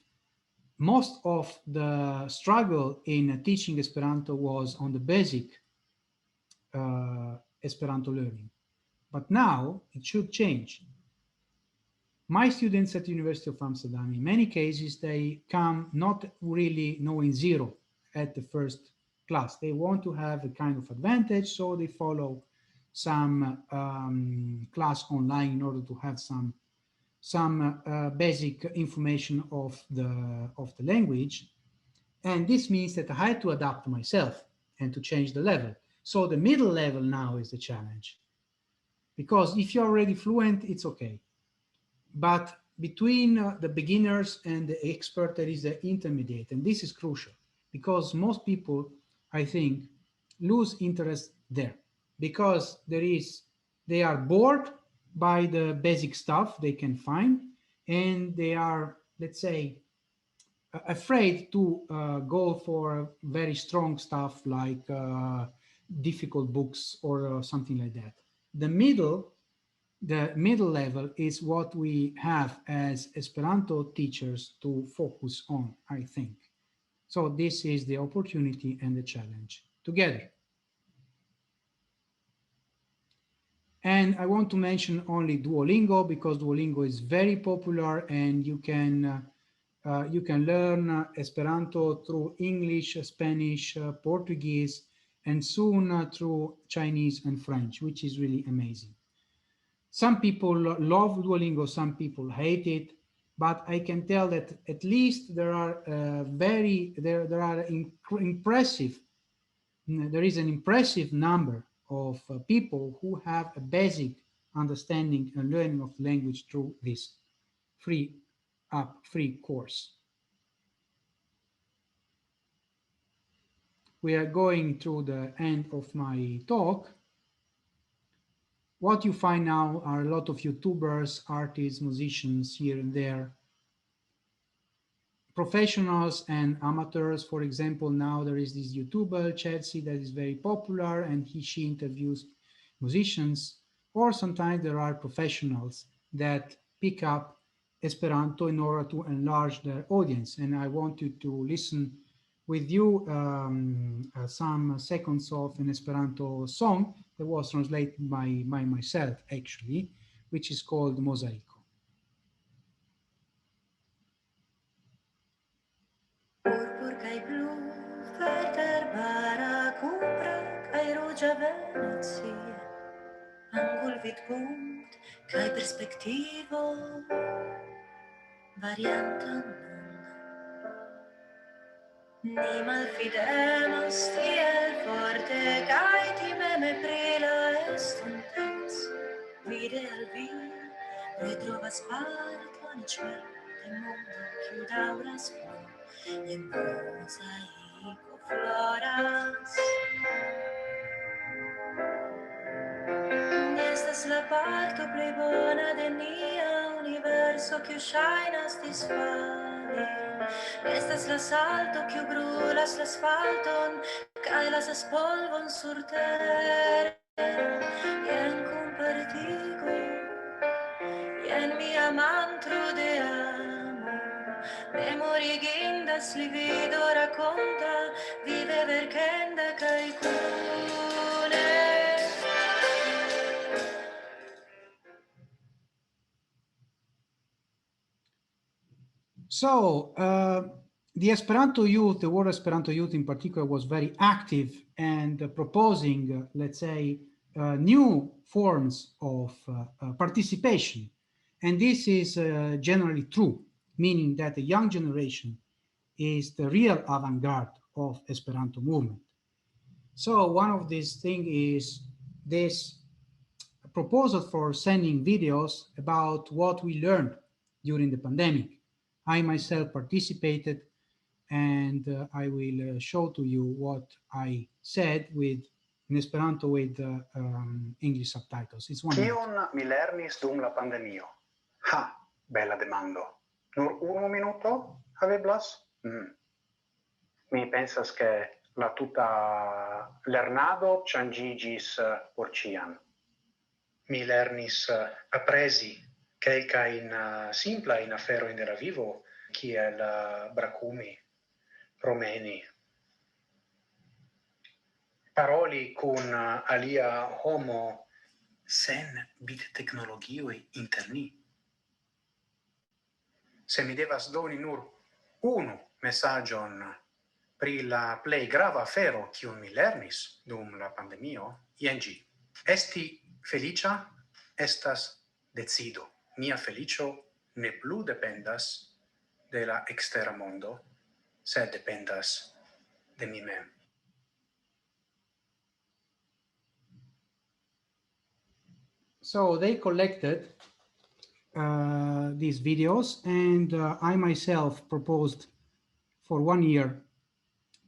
most of the struggle in teaching Esperanto was on the basic Esperanto learning. But now it should change. My students at the University of Amsterdam, in many cases, they come not really knowing zero at the first class. They want to have a kind of advantage, so they follow some class online in order to have some basic information of the language. And this means that I had to adapt myself and to change the level. So the middle level now is the challenge. Because if you're already fluent, it's okay. But between the beginners and the expert, there is the intermediate. And this is crucial because most people, I think, lose interest there because they are bored by the basic stuff they can find, and they are, let's say, afraid to go for very strong stuff like difficult books or something like that. The middle level is what we have as Esperanto teachers to focus on, I think. So this is the opportunity and the challenge together. And I want to mention only Duolingo because Duolingo is very popular and you can learn Esperanto through English, Spanish, Portuguese, and soon through Chinese and French, which is really amazing. Some people love Duolingo, some people hate it, but I can tell that at least there is an impressive number of people who have a basic understanding and learning of language through this free course. We are going through the end of my talk. What you find now are a lot of YouTubers, artists, musicians here and there, professionals and amateurs. For example, now there is this YouTuber, Chelsea, that is very popular, and she interviews musicians. Or sometimes there are professionals that pick up Esperanto in order to enlarge their audience. And I want you to listen with you some seconds of an Esperanto song that was translated by myself, actually, which is called Mezameriko. Purpur kaj blu, veder bara kupra kaj ruĝa Venecia, angul vidpunkт kaj perspektivo varianta nun. Ni malfidemas tiel forte kaj timeme pri la estonteco. Vide al vi retrovas parton ĉe de mondo kiu daŭras plu. En mozaico floras. Estas la parto plej bona de nia universo kiu ŝajnas disfali. Estas la salto kiu brulas l'asfalton kaj lasas polvon surtere. Jen kompartigo, jen mia mantro de amo. Memorigindas livido racconta, vive verkenda kaj kune. So the Esperanto youth, the World Esperanto youth in particular, was very active and proposing, let's say, new forms of participation. And this is generally true, meaning that the young generation is the real avant-garde of Esperanto movement. So one of these things is this proposal for sending videos about what we learned during the pandemic. I myself participated, and I will show to you what I said in Esperanto with English subtitles. It's 1 minute. Kion mi lernis dum la pandemio? Ha, bella demando. Nur 1 minuto haveblas? Mi pensas che la tuta lernado ŝanĝiĝis por ĉiam. Mi lernis aprezi kelkajn simplajn aferojn de la vivo, kiel brakumi, promeni, paroli kun alia homo sen vidteknologioj inter ni. se mi devas doni nur unu mesaĝon pri la plej grava afero kiun mi lernis dum la pandemio, jen ĝi. Esti feliĉa estas decido. Mia feliĉo ne plu dependas de la ekstera mondo, sed dependas de mi mem. So they collected these videos, and I myself proposed for 1 year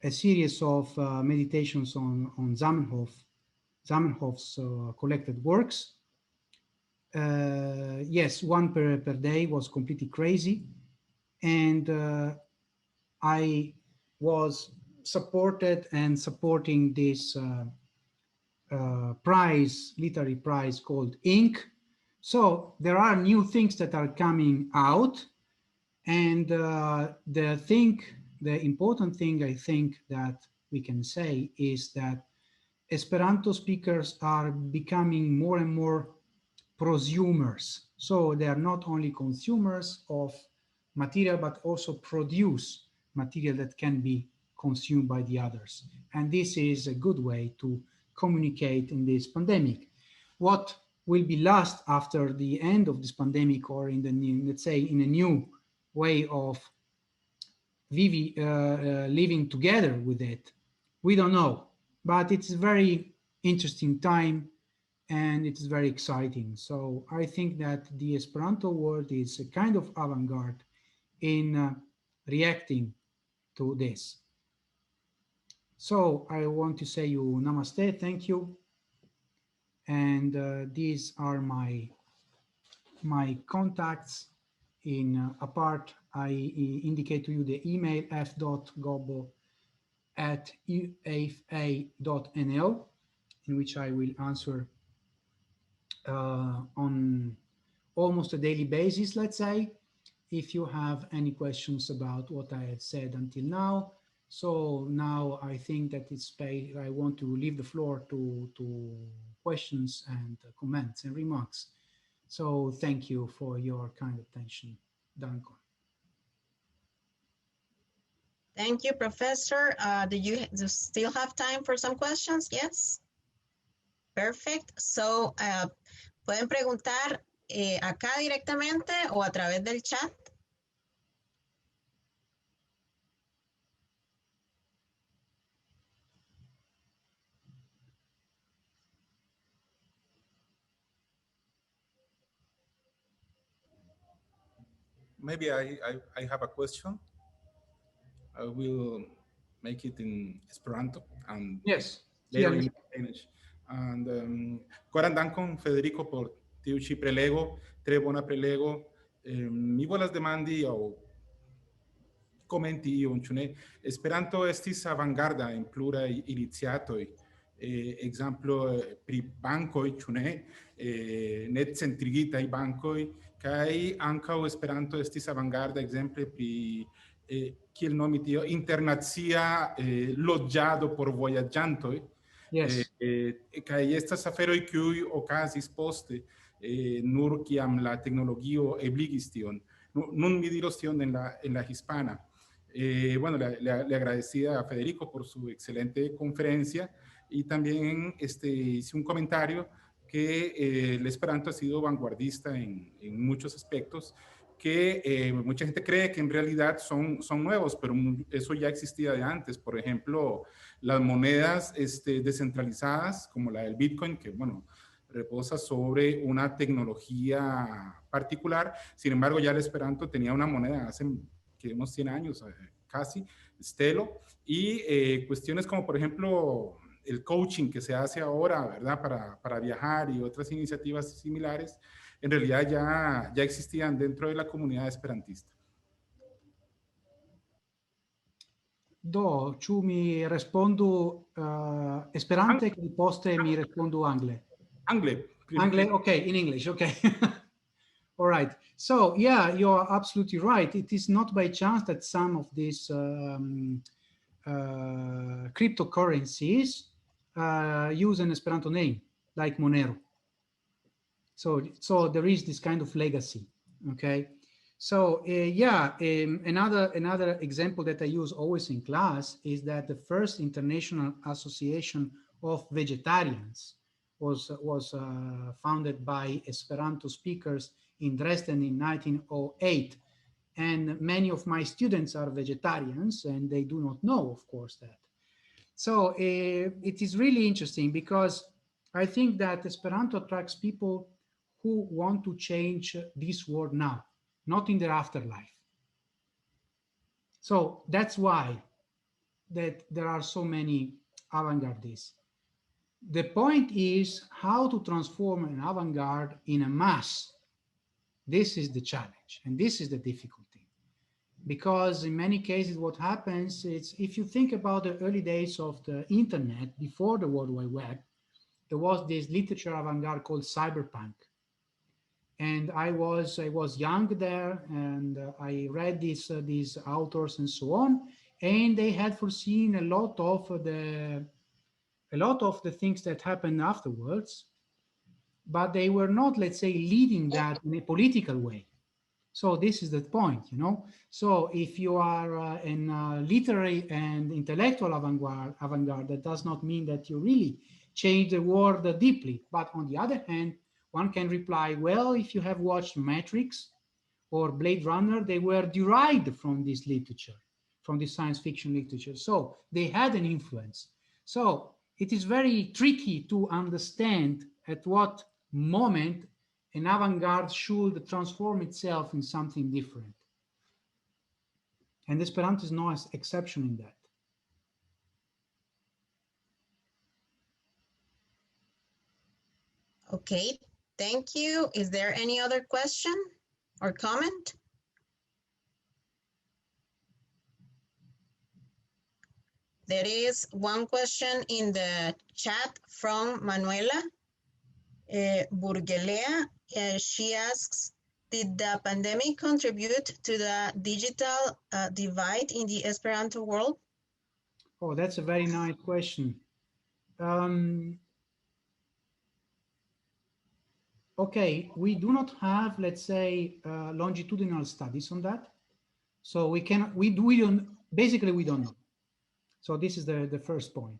a series of meditations on Zamenhof's collected works. Yes, one per day was completely crazy, and I was supported and supporting this literary prize called Ink. So there are new things that are coming out, and the important thing I think that we can say is that Esperanto speakers are becoming more and more prosumers. So they are not only consumers of material, but also produce material that can be consumed by the others. And this is a good way to communicate in this pandemic. What will be lost after the end of this pandemic, or in the new, let's say, in a new way of living together with it, we don't know. But it's a very interesting time, and it's very exciting. So I think that the Esperanto world is a kind of avant-garde in reacting to this. So I want to say you namaste, thank you. And these are my contacts. In a part, I indicate to you the email f.gobbo@ufa.nl, in which I will answer on almost a daily basis, let's say, if you have any questions about what I have said until now. So now I think that I want to leave the floor to questions and comments and remarks. So thank you for your kind attention. Danko. Thank you, Professor. Do you still have time for some questions? Yes. Perfect. So, pueden preguntar acá directamente o a través del chat. Maybe I have a question. I will make it in Esperanto and yes, later in Spanish. And koran dankon Federico por tiu ĉi prelego, tre bona prelego. Mi volas demandi aŭ komenti ion, ĉu ne? Esperanto estis avangarda en pluraj iniciatoj. Ekzemplo pri bankoj, ĉu ne? Net-centrigitaj bankoj, kaj ankaŭ Esperanto estis avangarda ekzemple pri kiel nomi tio, internacia loĝado por vojaĝantoj. Yes. Kaj estas aferoj kiuj okazis poste, nur kiam la teknologio ebligis tion. Nun mi diros tion en la hispana. Bueno, le agradecía a Federico por su excelente conferencia, y también hice un comentario que el Esperanto ha sido vanguardista en muchos aspectos, que mucha gente cree que en realidad son nuevos, pero eso ya existía de antes. Por ejemplo, las monedas descentralizadas, como la del Bitcoin, que bueno, reposa sobre una tecnología particular. Sin embargo, ya el Esperanto tenía una moneda hace unos 100 años, casi, Stelo, y cuestiones como, por ejemplo, el coaching que se hace ahora, ¿verdad? Para viajar y otras iniciativas similares, en realidad ya existían dentro de la comunidad esperantista. Do, ĉu mi respondu Esperante, kaj poste mi respondu angle? Angle. Angle, okay, in English, okay. All right. So, yeah, you're absolutely right. It is not by chance that some of these cryptocurrencies use an Esperanto name, like Monero. So there is this kind of legacy, okay? So yeah, another example that I use always in class is that the first International Association of Vegetarians was founded by Esperanto speakers in Dresden in 1908. And many of my students are vegetarians, and they do not know, of course, that. So it is really interesting because I think that Esperanto attracts people who want to change this world now, not in their afterlife. So that's why that there are so many avant-gardists. The point is how to transform an avant-garde in a mass. This is the challenge, and this is the difficulty. Because in many cases what happens is, if you think about the early days of the internet, before the World Wide Web, there was this literature avant-garde called cyberpunk. And I was young there, and I read these authors and so on, and they had foreseen a lot of the things that happened afterwards, but they were not, let's say, leading that in a political way. So this is the point, you know. So if you are in literary and intellectual avant-garde, that does not mean that you really change the world deeply. But on the other hand, one can reply, well, if you have watched Matrix or Blade Runner, they were derived from this literature, from this science fiction literature. So they had an influence. So it is very tricky to understand at what moment an avant-garde should transform itself in something different. And Esperanto is no exception in that. Okay, thank you. Is there any other question or comment? There is one question in the chat from Manuela Burgelea. She asks, did the pandemic contribute to the digital divide in the Esperanto world? Oh, that's a very nice question. Okay, we do not have, let's say, longitudinal studies on that. So we don't know. So this is the first point.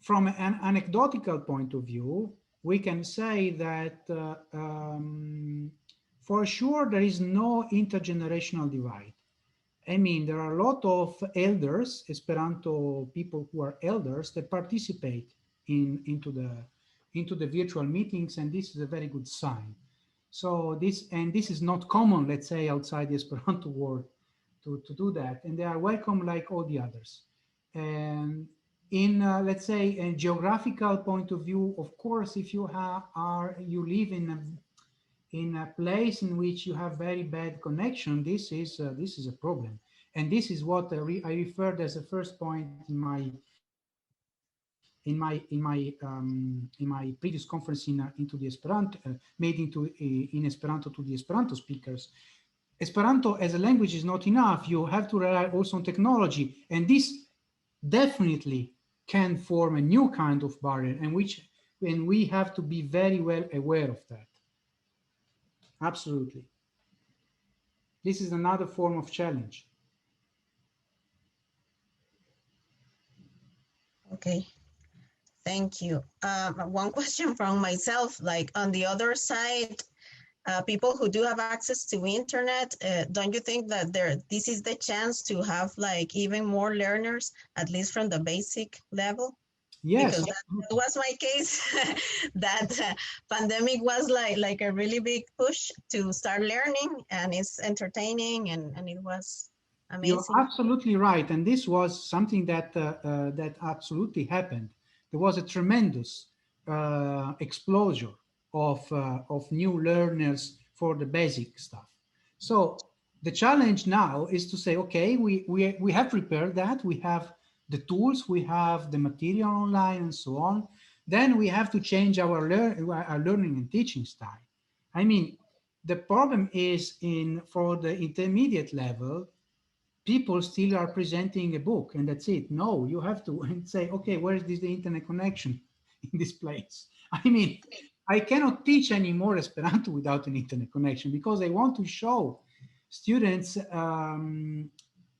From an anecdotal point of view, we can say that for sure there is no intergenerational divide. I mean, there are a lot of elders, Esperanto people who are elders, that participate into the virtual meetings, and this is a very good sign. So this is not common, let's say, outside the Esperanto world to do that, and they are welcome like all the others. And in let's say a geographical point of view, of course, if you live in a place in which you have very bad connection, this is a problem, and this is what I referred as a first point in my previous conference into the Esperanto in Esperanto to the Esperanto speakers. Esperanto as a language is not enough. You have to rely also on technology, and this definitely can form a new kind of barrier, and we have to be very well aware of that. Absolutely. This is another form of challenge. Okay, thank you. One question from myself, like on the other side, people who do have access to internet, don't you think that this is the chance to have like even more learners, at least from the basic level? Yes, because that was my case. That pandemic was like a really big push to start learning, and it's entertaining, and it was amazing. You're absolutely right, and this was something that that absolutely happened. There was a tremendous explosion of new learners for the basic stuff. So the challenge now is to say, okay, we have prepared that, we have the tools, we have the material online and so on. Then we have to change our learning and teaching style. I mean, the problem is for the intermediate level, people still are presenting a book and that's it. No, you have to say, okay, where is the internet connection in this place? I mean, I cannot teach anymore Esperanto without an internet connection, because I want to show students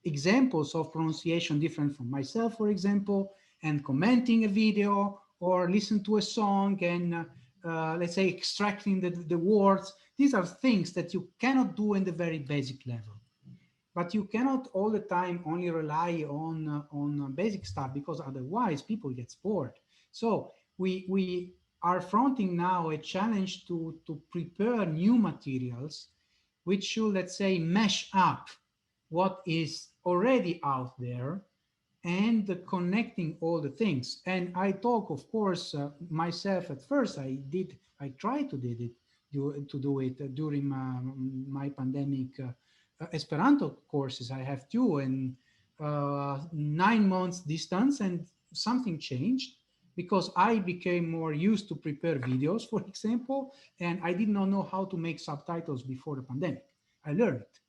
examples of pronunciation different from myself, for example, and commenting a video or listen to a song and let's say extracting the words. These are things that you cannot do in the very basic level. But you cannot all the time only rely on basic stuff, because otherwise people get bored. So we are fronting now a challenge to prepare new materials which should, let's say, mesh up what is already out there and connecting all the things. And I talk, of course, myself at first, I tried to do it during my pandemic Esperanto courses. I have 2 and 9 months distance, and something changed because I became more used to prepare videos, for example, and I did not know how to make subtitles before the pandemic. I learned it.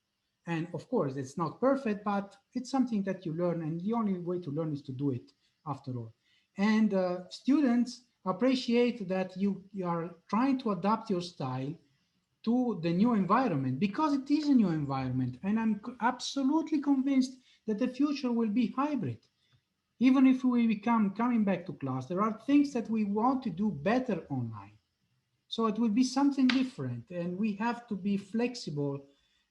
And of course, it's not perfect, but it's something that you learn, and the only way to learn is to do it after all. And students appreciate that you are trying to adapt your style to the new environment, because it is a new environment. And I'm absolutely convinced that the future will be hybrid. Even if we become coming back to class, there are things that we want to do better online. So it will be something different, and we have to be flexible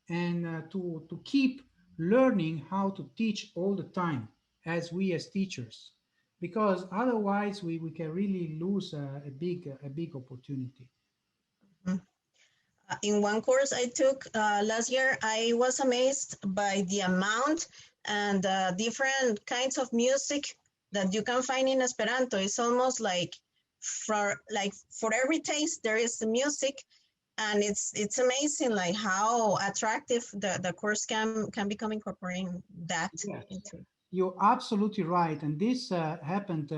and to keep learning how to teach all the time as teachers, because otherwise we can really lose a big opportunity. In one course I took last year, I was amazed by the amount and different kinds of music that you can find in Esperanto. It's almost like for every taste there is the music, and it's amazing like how attractive the course can become incorporating that. Yes. Into. You're absolutely right, and this happened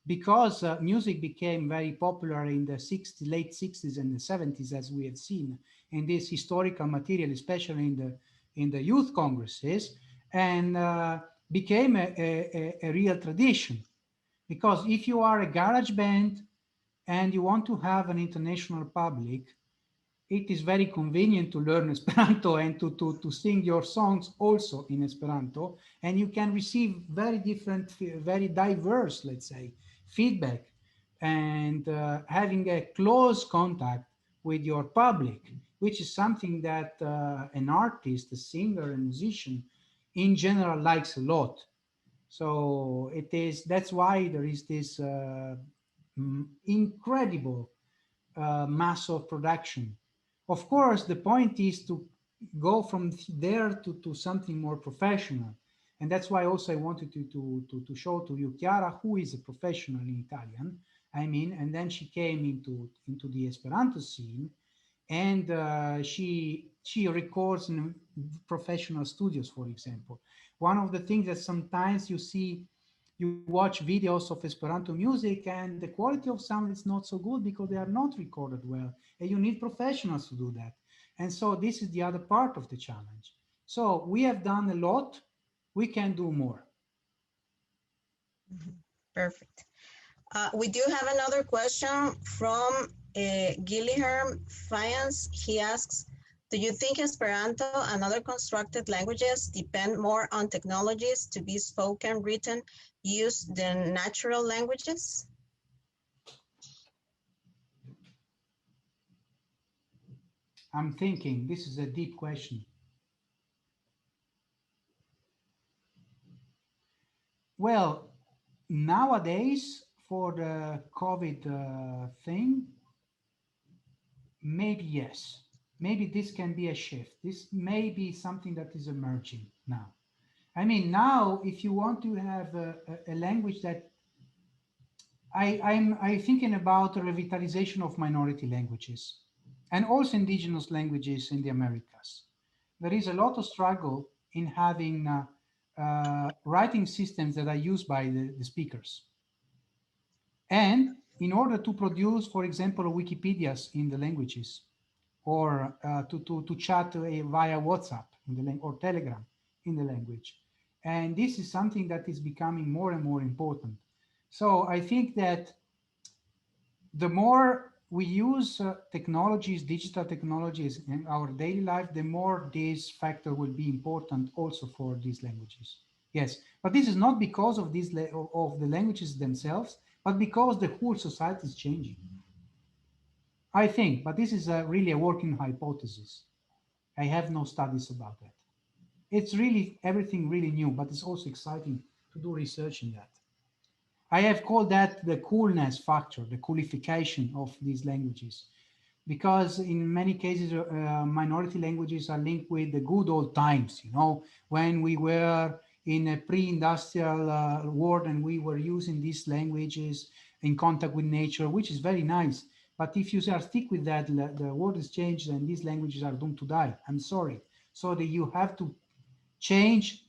because music became very popular in the late 60s and the 70s, as we have seen in this historical material, especially in the youth congresses, and became a real tradition. Because if you are a garage band and you want to have an international public, it is very convenient to learn Esperanto and to sing your songs also in Esperanto, and you can receive very different, very diverse, let's say, feedback, and having a close contact with your public, which is something that an artist, a singer, a musician in general likes a lot. So that's why there is this incredible mass of production. Of course, the point is to go from there to something more professional. And that's why also I wanted to show to you Chiara, who is a professional in Italian, and then she came into the Esperanto scene, and she records in professional studios, for example. One of the things that sometimes you watch videos of Esperanto music and the quality of sound is not so good because they are not recorded well, and you need professionals to do that. And so this is the other part of the challenge. So we have done a lot, we can do more. Perfect. We do have another question from Guilherme Fians. He asks, do you think Esperanto and other constructed languages depend more on technologies to be spoken, written, used than natural languages? I'm thinking, this is a deep question. Well, nowadays, for the COVID thing, maybe yes. Maybe this can be a shift. This may be something that is emerging now. Now, if you want to have a language that I'm thinking about a revitalization of minority languages and also indigenous languages in the Americas. There is a lot of struggle in having writing systems that are used by the speakers. And in order to produce, for example, Wikipedias in the languages, or to chat via WhatsApp or Telegram in the language. And this is something that is becoming more and more important. So I think that the more we use technologies, digital technologies in our daily life, the more this factor will be important also for these languages. Yes, but this is not because of these of the languages themselves, but because the whole society is changing. I think, but this is really a working hypothesis. I have no studies about that. It's really everything really new, but it's also exciting to do research in that. I have called that the coolness factor, the coolification of these languages, because in many cases, minority languages are linked with the good old times, you know, when we were in a pre-industrial world and we were using these languages in contact with nature, which is very nice. But if you stick with that, the world has changed and these languages are doomed to die. I'm sorry. So that you have to change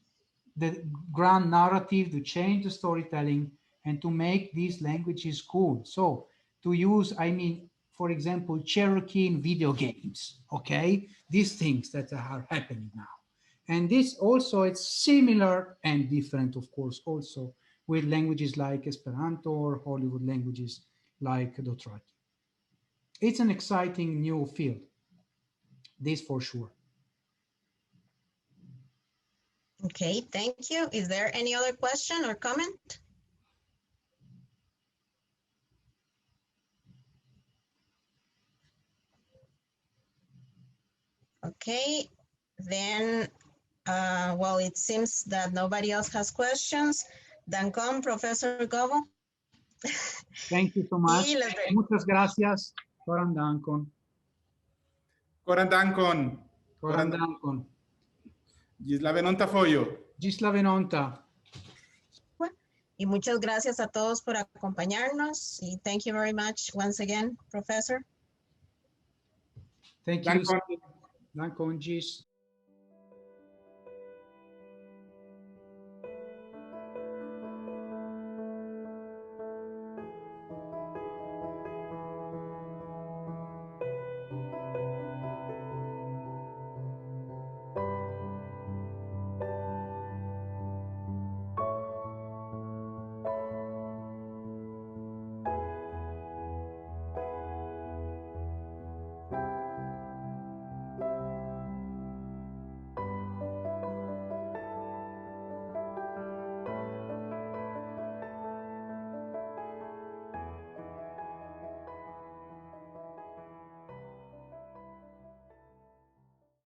the grand narrative, to change the storytelling, and to make these languages cool. So to use, I mean, for example, Cherokee in video games, okay? These things that are happening now. And this also, it's similar and different, of course, also with languages like Esperanto or Hollywood languages like Dothraki. It's an exciting new field, this for sure. Okay, thank you. Is there any other question or comment? Okay, then, well, it seems that nobody else has questions. Dankon, Professor Gobbo. Thank you so much. Muchas gracias. Koran dankon. Koran dankon. Koran dankon. Gisla venonta foyo. Gisla venonta. Y muchas gracias a todos por acompañarnos. Y thank you very much once again, Professor. Thank you. Dankon, Gis.